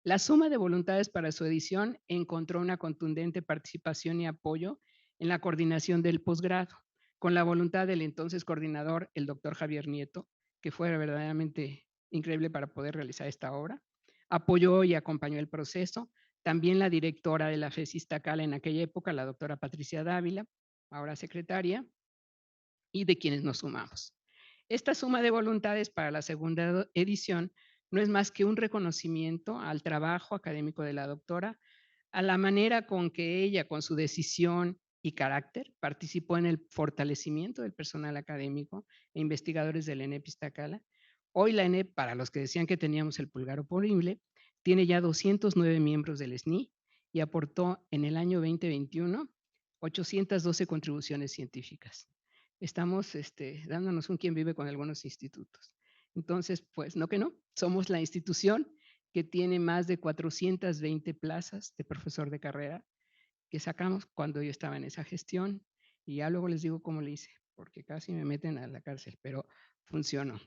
La suma de voluntades para su edición encontró una contundente participación y apoyo en la coordinación del posgrado, con la voluntad del entonces coordinador, el doctor Javier Nieto, que fue verdaderamente increíble para poder realizar esta obra. Apoyó y acompañó el proceso. También la directora de la FES Iztacala en aquella época, la doctora Patricia Dávila, ahora secretaria, y de quienes nos sumamos. Esta suma de voluntades para la segunda edición no es más que un reconocimiento al trabajo académico de la doctora, a la manera con que ella, con su decisión y carácter, participó en el fortalecimiento del personal académico e investigadores del ENEP Iztacala. Hoy la ENEP, para los que decían que teníamos el pulgar oponible, tiene ya 209 miembros del SNI y aportó en el año 2021 812 contribuciones científicas. Estamos dándonos un quien vive con algunos institutos. Entonces, pues no que no, somos la institución que tiene más de 420 plazas de profesor de carrera que sacamos cuando yo estaba en esa gestión, y ya luego les digo cómo le hice, porque casi me meten a la cárcel, pero funcionó.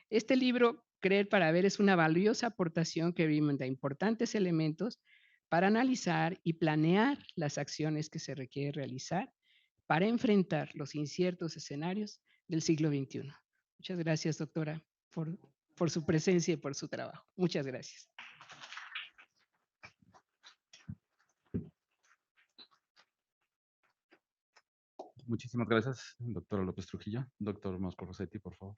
Este libro, Creer para Ver, es una valiosa aportación que brinda importantes elementos para analizar y planear las acciones que se requiere realizar para enfrentar los inciertos escenarios del siglo XXI. Muchas gracias, doctora, por su presencia y por su trabajo. Muchas gracias. Muchísimas gracias, doctora López Trujillo. Doctor Mosco Rossetti, por favor.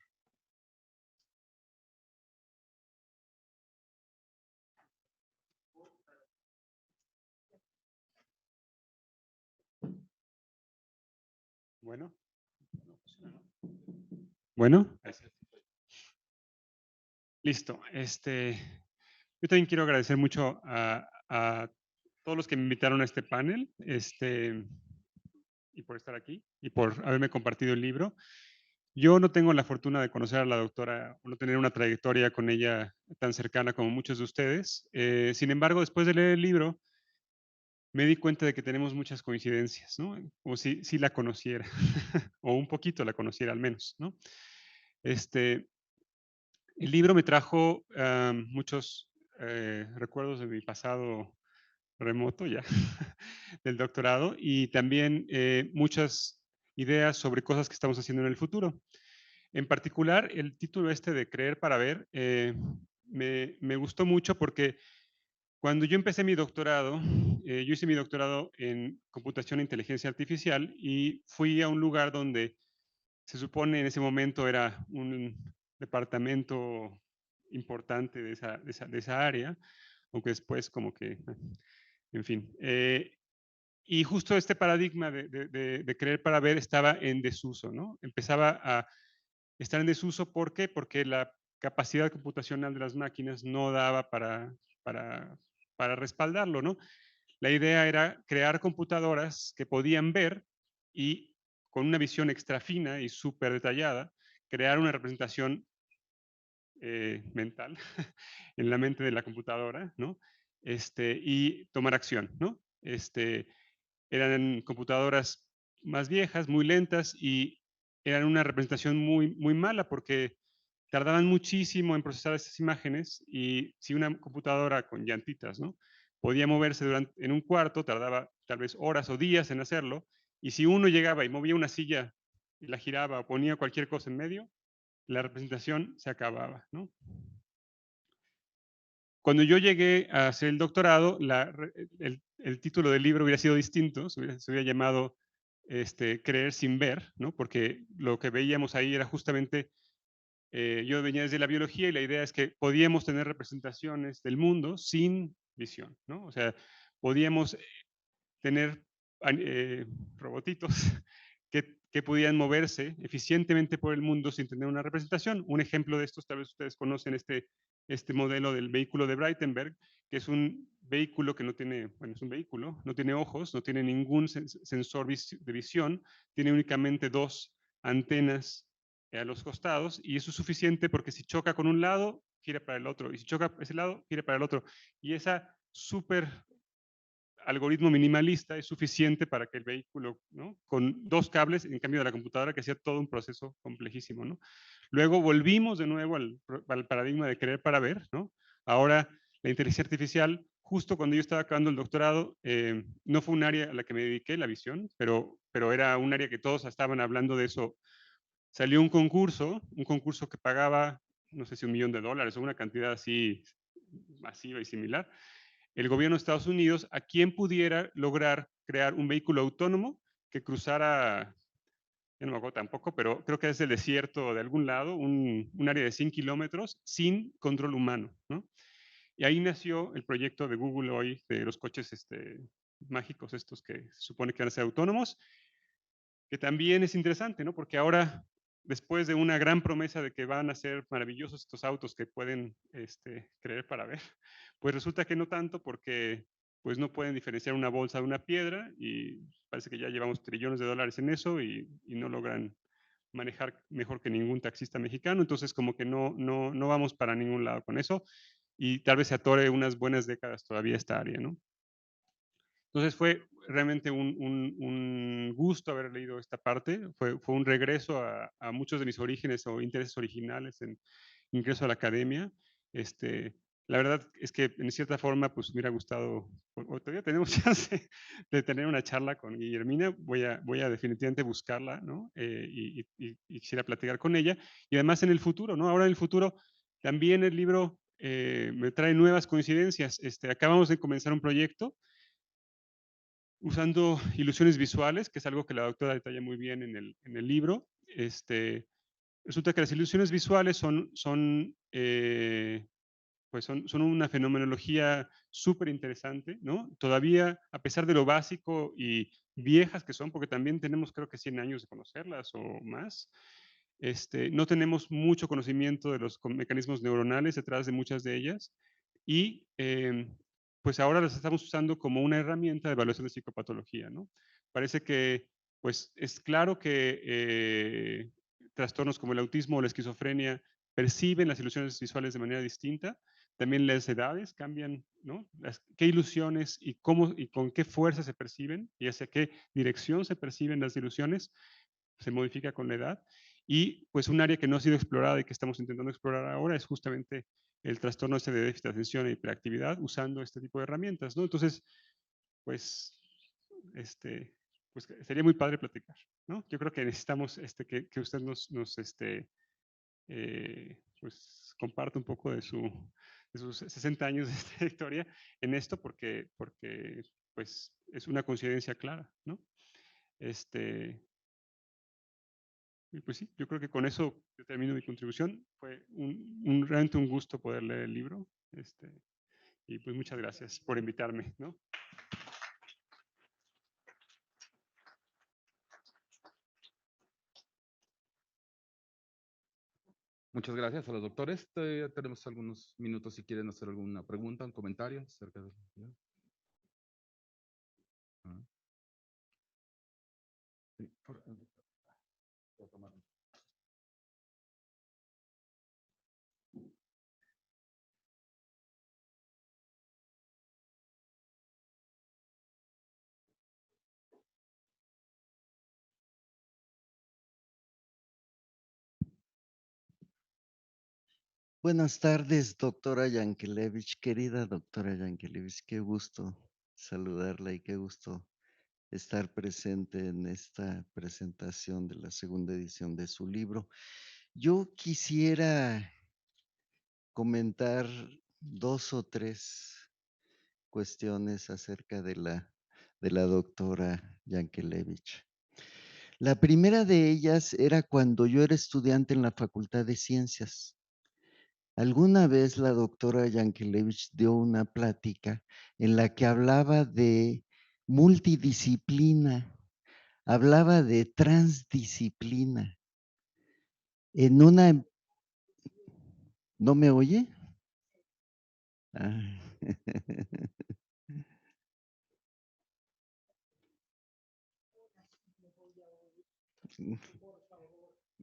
Bueno. Bueno. Listo. Yo también quiero agradecer mucho a todos los que me invitaron a este panel, y por estar aquí y por haberme compartido el libro. Yo no tengo la fortuna de conocer a la doctora o no tener una trayectoria con ella tan cercana como muchos de ustedes. Sin embargo, después de leer el libro, me di cuenta de que tenemos muchas coincidencias, ¿no? Como si la conociera, o un poquito la conociera al menos, ¿no? El libro me trajo muchos recuerdos de mi pasado remoto ya, del doctorado, y también muchas ideas sobre cosas que estamos haciendo en el futuro. En particular, el título de Creer para Ver me gustó mucho porque cuando yo empecé mi doctorado, yo hice mi doctorado en computación e inteligencia artificial y fui a un lugar donde se supone en ese momento era un departamento importante de esa área, aunque después como que, en fin. Y justo este paradigma de creer para ver estaba en desuso, ¿no? Empezaba a estar en desuso, ¿por qué? Porque la capacidad computacional de las máquinas no daba para respaldarlo, ¿no? La idea era crear computadoras que podían ver y con una visión extra fina y súper detallada, crear una representación mental en la mente de la computadora, ¿no? Y tomar acción, ¿no? Eran computadoras más viejas, muy lentas y eran una representación muy, muy mala porque tardaban muchísimo en procesar esas imágenes y si una computadora con llantitas, ¿no? Podía moverse en un cuarto, tardaba tal vez horas o días en hacerlo, y si uno llegaba y movía una silla y la giraba o ponía cualquier cosa en medio, la representación se acababa, ¿no? Cuando yo llegué a hacer el doctorado, el título del libro hubiera sido distinto, se hubiera llamado Creer sin ver, ¿no? Porque lo que veíamos ahí era justamente, yo venía desde la biología y la idea es que podíamos tener representaciones del mundo sin visión, ¿no? O sea, podíamos tener robotitos que podían moverse eficientemente por el mundo sin tener una representación. Un ejemplo de estos, tal vez ustedes conocen este modelo del vehículo de Breitenberg, que es un vehículo que no tiene, bueno, es un vehículo, no tiene ojos, no tiene ningún sensor de visión, tiene únicamente 2 antenas a los costados, y eso es suficiente porque si choca con un lado, gira para el otro, y si choca ese lado, gira para el otro. Y esa súper algoritmo minimalista es suficiente para que el vehículo, ¿no? Con 2 cables, en cambio de la computadora que hacía todo un proceso complejísimo, ¿no? Luego volvimos de nuevo al paradigma de creer para ver, ¿no? Ahora la inteligencia artificial, justo cuando yo estaba acabando el doctorado, no fue un área a la que me dediqué, la visión, pero era un área que todos estaban hablando de eso. Salió un concurso que pagaba, no sé si $1 millón o una cantidad así masiva y similar, el gobierno de Estados Unidos a quien pudiera lograr crear un vehículo autónomo que cruzara, ya no me acuerdo tampoco, pero creo que es el desierto de algún lado, un área de 100 kilómetros sin control humano, ¿no? Y ahí nació el proyecto de Google hoy, de los coches mágicos estos que se supone que van a ser autónomos, que también es interesante, ¿no? Porque ahora, después de una gran promesa de que van a ser maravillosos estos autos que pueden creer para ver, pues resulta que no tanto porque pues no pueden diferenciar una bolsa de una piedra y parece que ya llevamos trillones de dólares en eso y no logran manejar mejor que ningún taxista mexicano, entonces como que no vamos para ningún lado con eso y tal vez se atore unas buenas décadas todavía esta área, ¿no? Entonces fue realmente un gusto haber leído esta parte, fue un regreso a muchos de mis orígenes o intereses originales en ingreso a la academia. La verdad es que en cierta forma pues me hubiera gustado, o todavía tenemos chance de tener una charla con Guillermina, voy a definitivamente buscarla, ¿no? Y quisiera platicar con ella. Y además en el futuro, ¿no? Ahora en el futuro también el libro me trae nuevas coincidencias. Acabamos de comenzar un proyecto usando ilusiones visuales, que es algo que la doctora detalla muy bien en el libro. Resulta que las ilusiones visuales pues son una fenomenología súper interesante, ¿no? Todavía, a pesar de lo básico y viejas que son, porque también tenemos creo que 100 años de conocerlas o más, no tenemos mucho conocimiento de los mecanismos neuronales detrás de muchas de ellas y pues ahora las estamos usando como una herramienta de evaluación de psicopatología, ¿no? Parece que pues es claro que trastornos como el autismo o la esquizofrenia perciben las ilusiones visuales de manera distinta. También las edades cambian, ¿no? Qué ilusiones y cómo y con qué fuerza se perciben y hacia qué dirección se perciben las ilusiones se modifica con la edad. Y pues un área que no ha sido explorada y que estamos intentando explorar ahora es justamente el trastorno de déficit de atención e hiperactividad usando este tipo de herramientas, ¿no? Entonces, pues, pues sería muy padre platicar, ¿no? Yo creo que necesitamos que usted nos pues comparta un poco de sus 60 años de trayectoria en esto porque pues es una coincidencia clara, ¿no? Y pues sí, yo creo que con eso yo termino mi contribución. Fue realmente un gusto poder leer el libro. Y pues muchas gracias por invitarme, ¿no? Muchas gracias a los doctores. Todavía tenemos algunos minutos si quieren hacer alguna pregunta, un comentario acerca de... Sí, Buenas tardes, doctora Yankelevich, querida doctora Yankelevich, qué gusto saludarla y qué gusto estar presente en esta presentación de la segunda edición de su libro. Yo quisiera comentar 2 o 3 cuestiones acerca de la doctora Yankelevich. La primera de ellas era cuando yo era estudiante en la Facultad de Ciencias. Alguna vez la doctora Yankelevich dio una plática en la que hablaba de multidisciplina, hablaba de transdisciplina. En una, ¿no me oye? Ah.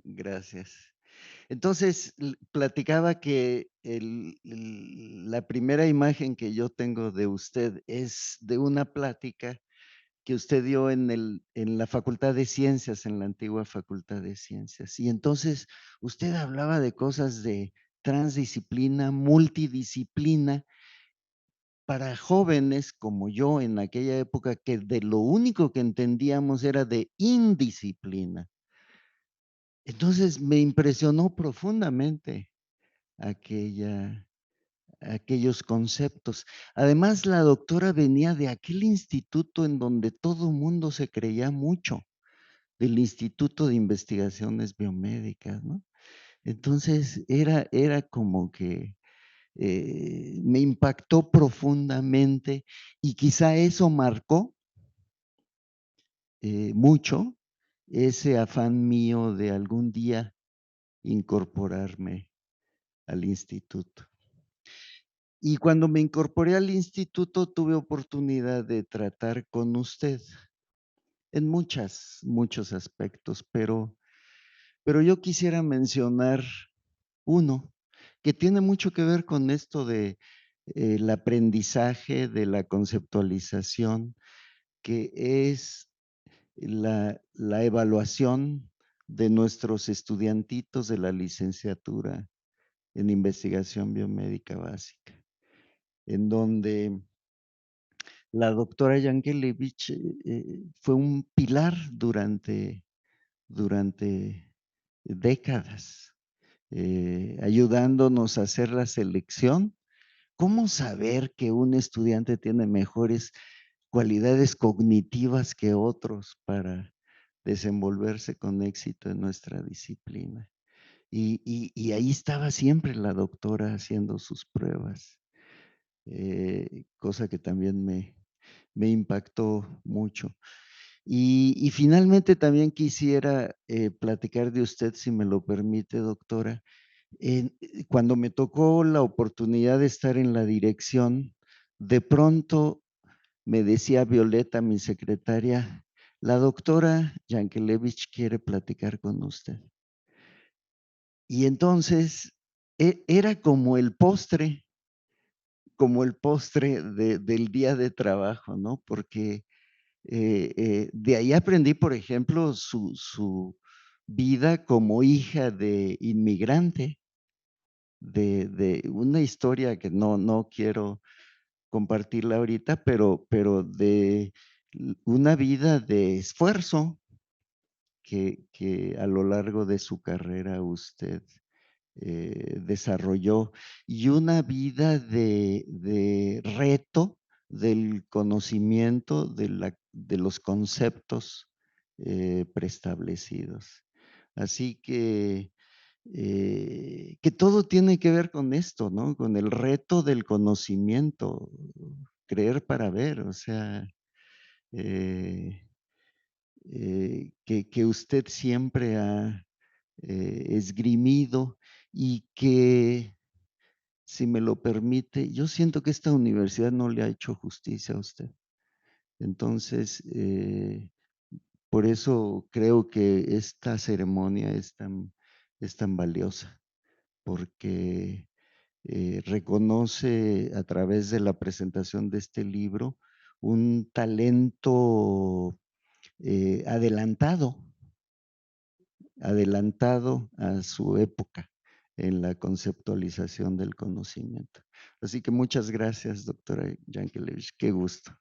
Gracias. Entonces, platicaba que la primera imagen que yo tengo de usted es de una plática que usted dio en la Facultad de Ciencias, en la antigua Facultad de Ciencias. Y entonces usted hablaba de cosas de transdisciplina, multidisciplina, para jóvenes como yo en aquella época, que de lo único que entendíamos era de indisciplina. Entonces me impresionó profundamente aquellos conceptos. Además, la doctora venía de aquel instituto en donde todo mundo se creía mucho, del Instituto de Investigaciones Biomédicas, ¿no? Entonces, era como que me impactó profundamente y quizá eso marcó mucho ese afán mío de algún día incorporarme al instituto. Y cuando me incorporé al instituto tuve oportunidad de tratar con usted en muchos aspectos, pero yo quisiera mencionar uno que tiene mucho que ver con esto de el aprendizaje, de la conceptualización, que es la evaluación de nuestros estudiantitos de la licenciatura en investigación biomédica básica, en donde la doctora Yankelevich fue un pilar durante décadas, ayudándonos a hacer la selección. ¿Cómo saber que un estudiante tiene mejores cualidades cognitivas que otros para desenvolverse con éxito en nuestra disciplina? Y ahí estaba siempre la doctora haciendo sus pruebas, cosa que también me impactó mucho. Y finalmente también quisiera platicar de usted, si me lo permite, doctora. Cuando me tocó la oportunidad de estar en la dirección, de pronto me decía Violeta, mi secretaria, la doctora Yankelevich quiere platicar con usted. Y entonces era como el postre del día de trabajo, ¿no? Porque de ahí aprendí, por ejemplo, su vida como hija de inmigrante, de una historia que no quiero compartirla ahorita, pero de una vida de esfuerzo que a lo largo de su carrera usted desarrolló, y una vida de reto del conocimiento de los conceptos preestablecidos. Así que todo tiene que ver con esto, ¿no? Con el reto del conocimiento, creer para ver, o sea, eh, que usted siempre ha esgrimido y que, si me lo permite, yo siento que esta universidad no le ha hecho justicia a usted. Entonces, por eso creo que esta ceremonia es tan valiosa, porque reconoce a través de la presentación de este libro un talento adelantado a su época. en la conceptualización del conocimiento. Así que muchas gracias, doctora Yankelevich. Qué gusto.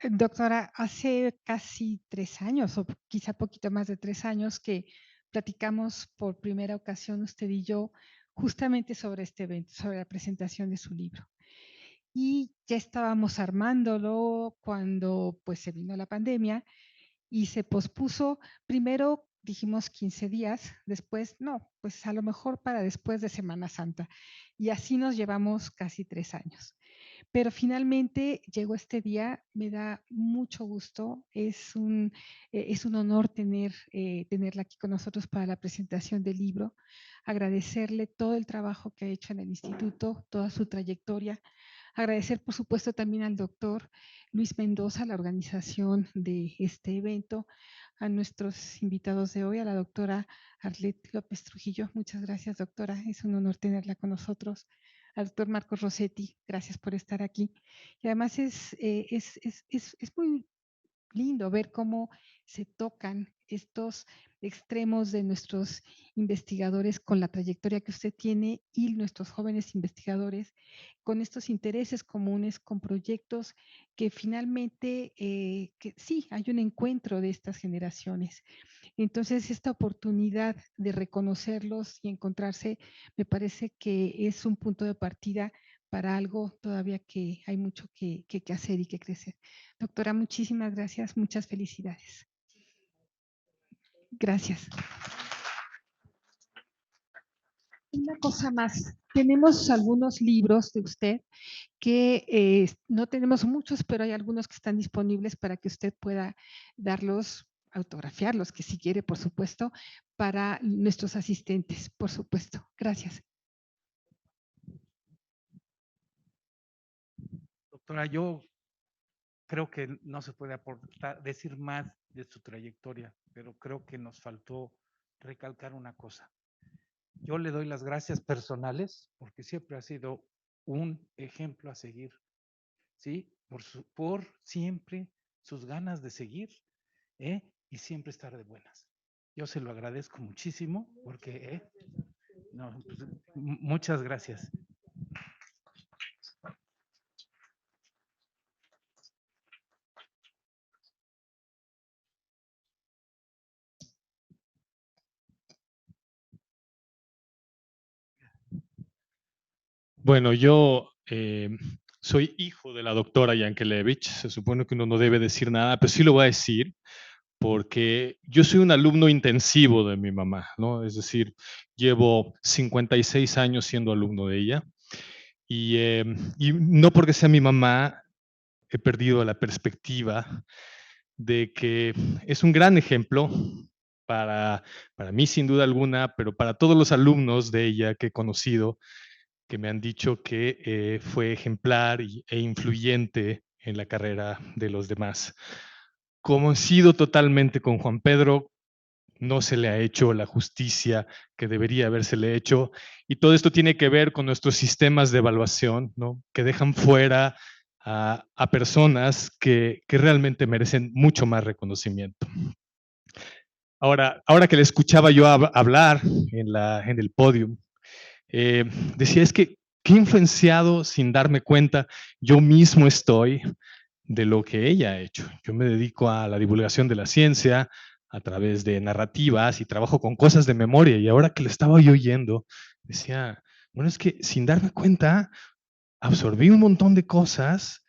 Doctora, hace casi 3 años, o quizá poquito más de 3 años, que platicamos por primera ocasión usted y yo justamente sobre este evento, sobre la presentación de su libro. Y ya estábamos armándolo cuando pues se vino la pandemia y se pospuso. Primero dijimos 15 días, después no, pues a lo mejor para después de Semana Santa. Y así nos llevamos casi 3 años. Pero finalmente llegó este día, me da mucho gusto, es un honor tenerla aquí con nosotros para la presentación del libro, agradecerle todo el trabajo que ha hecho en el instituto, toda su trayectoria, agradecer por supuesto también al doctor Luis Mendoza, la organización de este evento, a nuestros invitados de hoy, a la doctora Arlette López Trujillo. Muchas gracias, doctora, es un honor tenerla con nosotros. Al doctor Marcos Rossetti, gracias por estar aquí. Y además es muy lindo ver cómo se tocan estos extremos de nuestros investigadores con la trayectoria que usted tiene y nuestros jóvenes investigadores con estos intereses comunes, con proyectos que finalmente, que sí, hay un encuentro de estas generaciones. Entonces, esta oportunidad de reconocerlos y encontrarse, me parece que es un punto de partida para algo todavía que hay mucho que hacer y que crecer. Doctora, muchísimas gracias, muchas felicidades. Gracias. Una cosa más, tenemos algunos libros de usted que no tenemos muchos, pero hay algunos que están disponibles para que usted pueda darlos, autografiarlos, que si quiere, por supuesto, para nuestros asistentes, por supuesto. Gracias. Doctora, yo creo que no se puede decir más de su trayectoria, pero creo que nos faltó recalcar una cosa. Yo le doy las gracias personales porque siempre ha sido un ejemplo a seguir, ¿sí? Por siempre sus ganas de seguir, y siempre estar de buenas. Yo se lo agradezco muchísimo porque, no, pues, muchas gracias. Bueno, yo soy hijo de la doctora Yankelevich. Se supone que uno no debe decir nada, pero sí lo voy a decir porque yo soy un alumno intensivo de mi mamá, ¿no? Es decir, llevo 56 años siendo alumno de ella y no porque sea mi mamá he perdido la perspectiva de que es un gran ejemplo para mí sin duda alguna, pero para todos los alumnos de ella que he conocido, que me han dicho que fue ejemplar e influyente en la carrera de los demás. Coincido totalmente con Juan Pedro, no se le ha hecho la justicia que debería habérsele hecho, y todo esto tiene que ver con nuestros sistemas de evaluación, ¿no? Que dejan fuera a personas que realmente merecen mucho más reconocimiento. Ahora que le escuchaba yo hablar en el podio, decía, es que qué influenciado sin darme cuenta yo mismo estoy de lo que ella ha hecho. Yo me dedico a la divulgación de la ciencia a través de narrativas y trabajo con cosas de memoria, y ahora que lo estaba yo oyendo, decía, bueno, es que sin darme cuenta absorbí un montón de cosas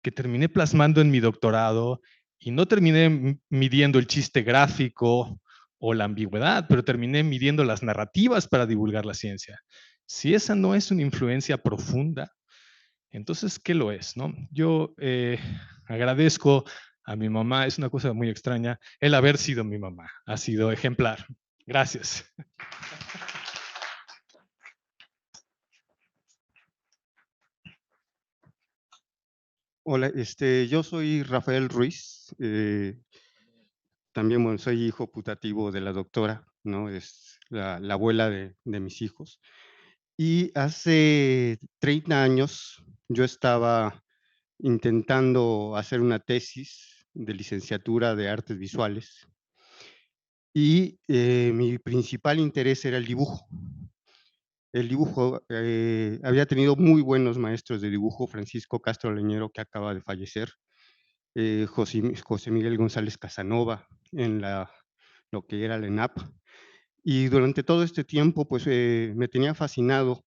que terminé plasmando en mi doctorado y no terminé midiendo el chiste gráfico o la ambigüedad, pero terminé midiendo las narrativas para divulgar la ciencia. Si esa no es una influencia profunda, entonces, ¿qué lo es? ¿No? Yo agradezco a mi mamá, es una cosa muy extraña, el haber sido mi mamá, ha sido ejemplar. Gracias. Hola, yo soy Rafael Ruiz, también bueno, soy hijo putativo de la doctora, ¿no? Es la abuela de mis hijos. Y hace 30 años yo estaba intentando hacer una tesis de licenciatura de artes visuales y mi principal interés era el dibujo. El dibujo, había tenido muy buenos maestros de dibujo, Francisco Castro Leñero, que acaba de fallecer, José Miguel González Casanova, en lo que era la ENAP. Y durante todo este tiempo, pues me tenía fascinado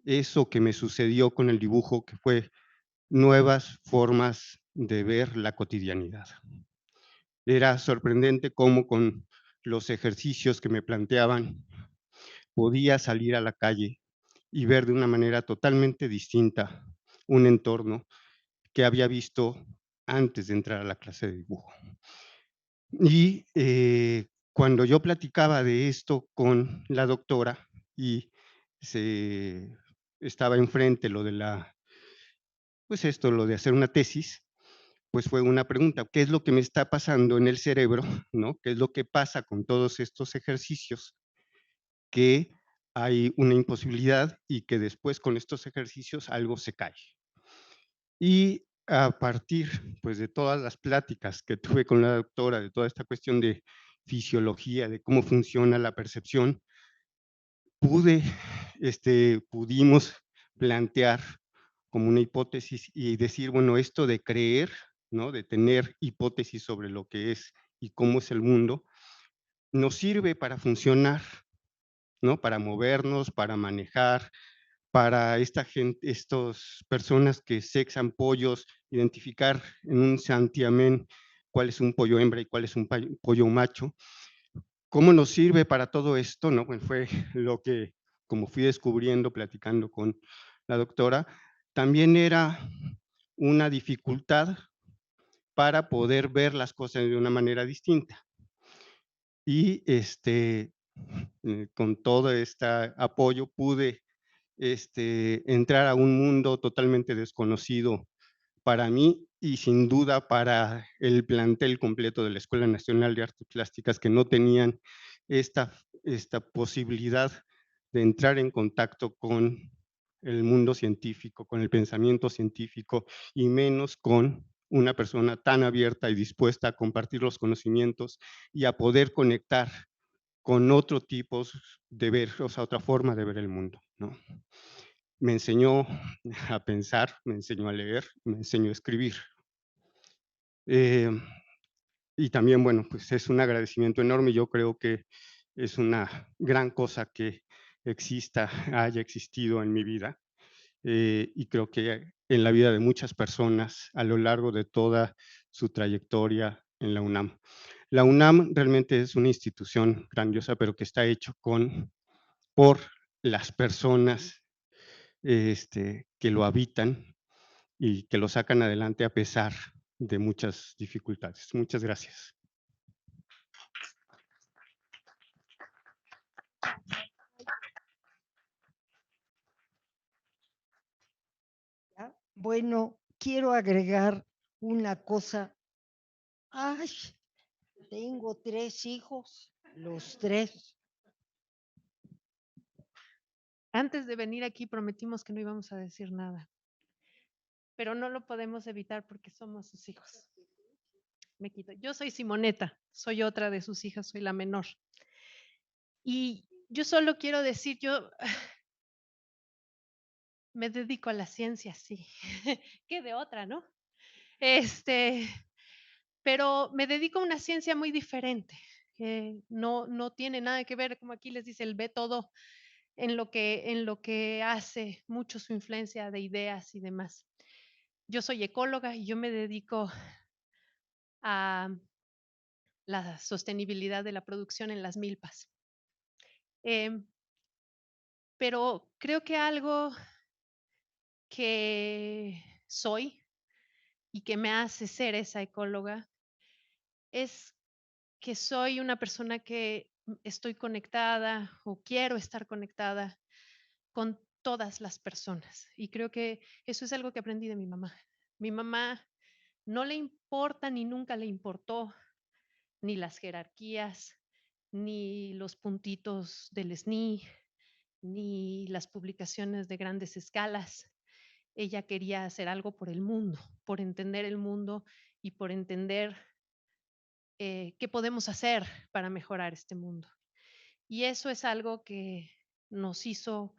eso que me sucedió con el dibujo, que fue nuevas formas de ver la cotidianidad. Era sorprendente cómo con los ejercicios que me planteaban podía salir a la calle y ver de una manera totalmente distinta un entorno que había visto antes de entrar a la clase de dibujo. Y cuando yo platicaba de esto con la doctora y se estaba enfrente lo de pues esto, lo de hacer una tesis, pues fue una pregunta, ¿qué es lo que me está pasando en el cerebro? ¿No? ¿Qué es lo que pasa con todos estos ejercicios? Que hay una imposibilidad y que después con estos ejercicios algo se cae. Y a partir, pues, de todas las pláticas que tuve con la doctora, de toda esta cuestión de fisiología, de cómo funciona la percepción, pudimos plantear como una hipótesis y decir, bueno, esto de creer, ¿no? De tener hipótesis sobre lo que es y cómo es el mundo, nos sirve para funcionar, ¿no? Para movernos, para manejar, para esta gente, estas personas que sexan pollos, identificar en un santiamén cuál es un pollo hembra y cuál es un pollo macho. ¿Cómo nos sirve para todo esto? No, pues fue lo que, como fui descubriendo, platicando con la doctora, también era una dificultad para poder ver las cosas de una manera distinta. Y con todo este apoyo pude entrar a un mundo totalmente desconocido para mí y sin duda para el plantel completo de la Escuela Nacional de Artes Plásticas que no tenían esta, esta posibilidad de entrar en contacto con el mundo científico, con el pensamiento científico y menos con una persona tan abierta y dispuesta a compartir los conocimientos y a poder conectar con otro tipo de ver, o sea, otra forma de ver el mundo, ¿no? Me enseñó a pensar, me enseñó a leer, me enseñó a escribir. Eh, y también, bueno, pues es un agradecimiento enorme. Yo creo que es una gran cosa que exista, haya existido en mi vida. Y creo que en la vida de muchas personas a lo largo de toda su trayectoria en la UNAM. La UNAM realmente es una institución grandiosa, pero que está hecho por las personas que lo habitan y que lo sacan adelante a pesar de muchas dificultades. Muchas gracias. ¿Ya? Bueno, quiero agregar una cosa. Ay, tengo 3 hijos, los 3. Antes de venir aquí prometimos que no íbamos a decir nada, pero no lo podemos evitar porque somos sus hijos. Me quito. Yo soy Simoneta, soy otra de sus hijas, soy la menor. Y yo solo quiero decir, yo me dedico a la ciencia, sí. ¿Qué de otra, no? Pero me dedico a una ciencia muy diferente, que no tiene nada que ver, como aquí les dice, el ve todo en lo que hace mucho su influencia de ideas y demás. Yo soy ecóloga y yo me dedico a la sostenibilidad de la producción en las milpas. Pero creo que algo que soy y que me hace ser esa ecóloga es que soy una persona que estoy conectada o quiero estar conectada con todas las personas. Y creo que eso es algo que aprendí de mi mamá. Mi mamá no le importa ni nunca le importó ni las jerarquías, ni los puntitos del SNI, ni las publicaciones de grandes escalas. Ella quería hacer algo por el mundo, por entender el mundo y por entender qué podemos hacer para mejorar este mundo. Y eso es algo que nos hizo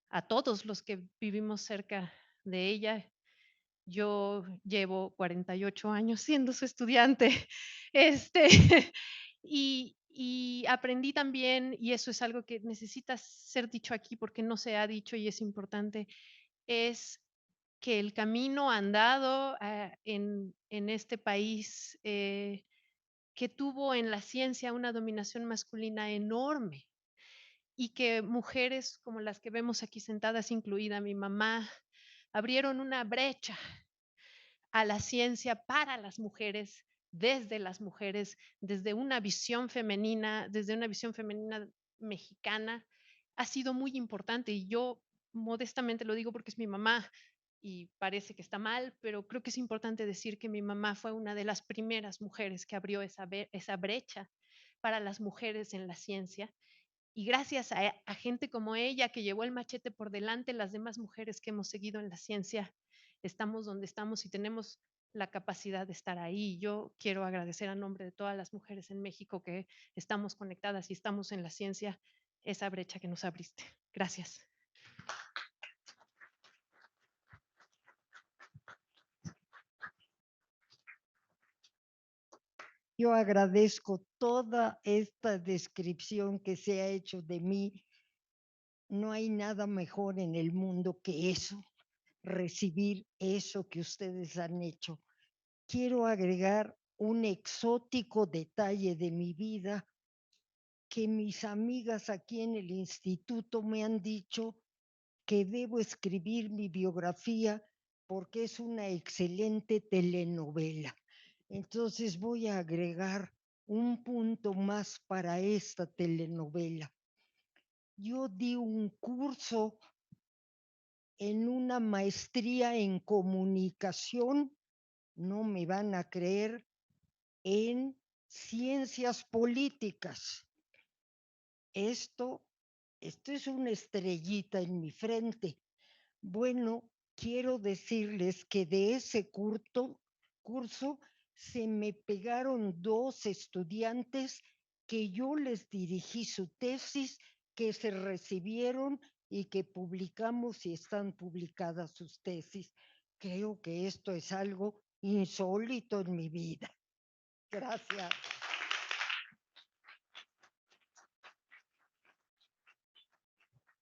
a todos los que vivimos cerca de ella. Yo llevo 48 años siendo su estudiante, este, y aprendí también, y eso es algo que necesita ser dicho aquí porque no se ha dicho y es importante, es que el camino andado en este país, que tuvo en la ciencia una dominación masculina enorme y que mujeres como las que vemos aquí sentadas, incluida mi mamá, abrieron una brecha a la ciencia para las mujeres, desde una visión femenina, mexicana, ha sido muy importante. Y yo modestamente lo digo porque es mi mamá y parece que está mal, pero creo que es importante decir que mi mamá fue una de las primeras mujeres que abrió esa brecha para las mujeres en la ciencia. Y gracias a gente como ella que llevó el machete por delante, las demás mujeres que hemos seguido en la ciencia, estamos donde estamos y tenemos la capacidad de estar ahí. Yo quiero agradecer a nombre de todas las mujeres en México que estamos conectadas y estamos en la ciencia, esa brecha que nos abriste. Gracias. Yo agradezco toda esta descripción que se ha hecho de mí. No hay nada mejor en el mundo que eso, recibir eso que ustedes han hecho. Quiero agregar un exótico detalle de mi vida que mis amigas aquí en el instituto me han dicho que debo escribir mi biografía porque es una excelente telenovela. Entonces voy a agregar un punto más para esta telenovela. Yo di un curso en una maestría en comunicación, no me van a creer, en ciencias políticas. Esto es una estrellita en mi frente. Bueno, quiero decirles que de ese curso se me pegaron 2 estudiantes que yo les dirigí su tesis, que se recibieron y que publicamos y están publicadas sus tesis. Creo que esto es algo insólito en mi vida. Gracias.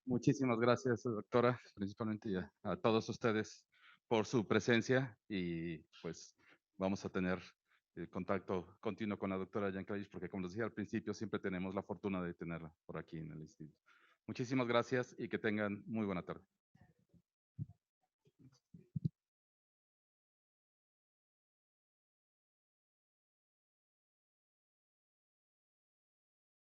Muchísimas gracias, doctora, principalmente a todos ustedes por su presencia y pues vamos a tener contacto continuo con la doctora Yankelevich porque como les dije al principio, siempre tenemos la fortuna de tenerla por aquí en el instituto. Muchísimas gracias y que tengan muy buena tarde.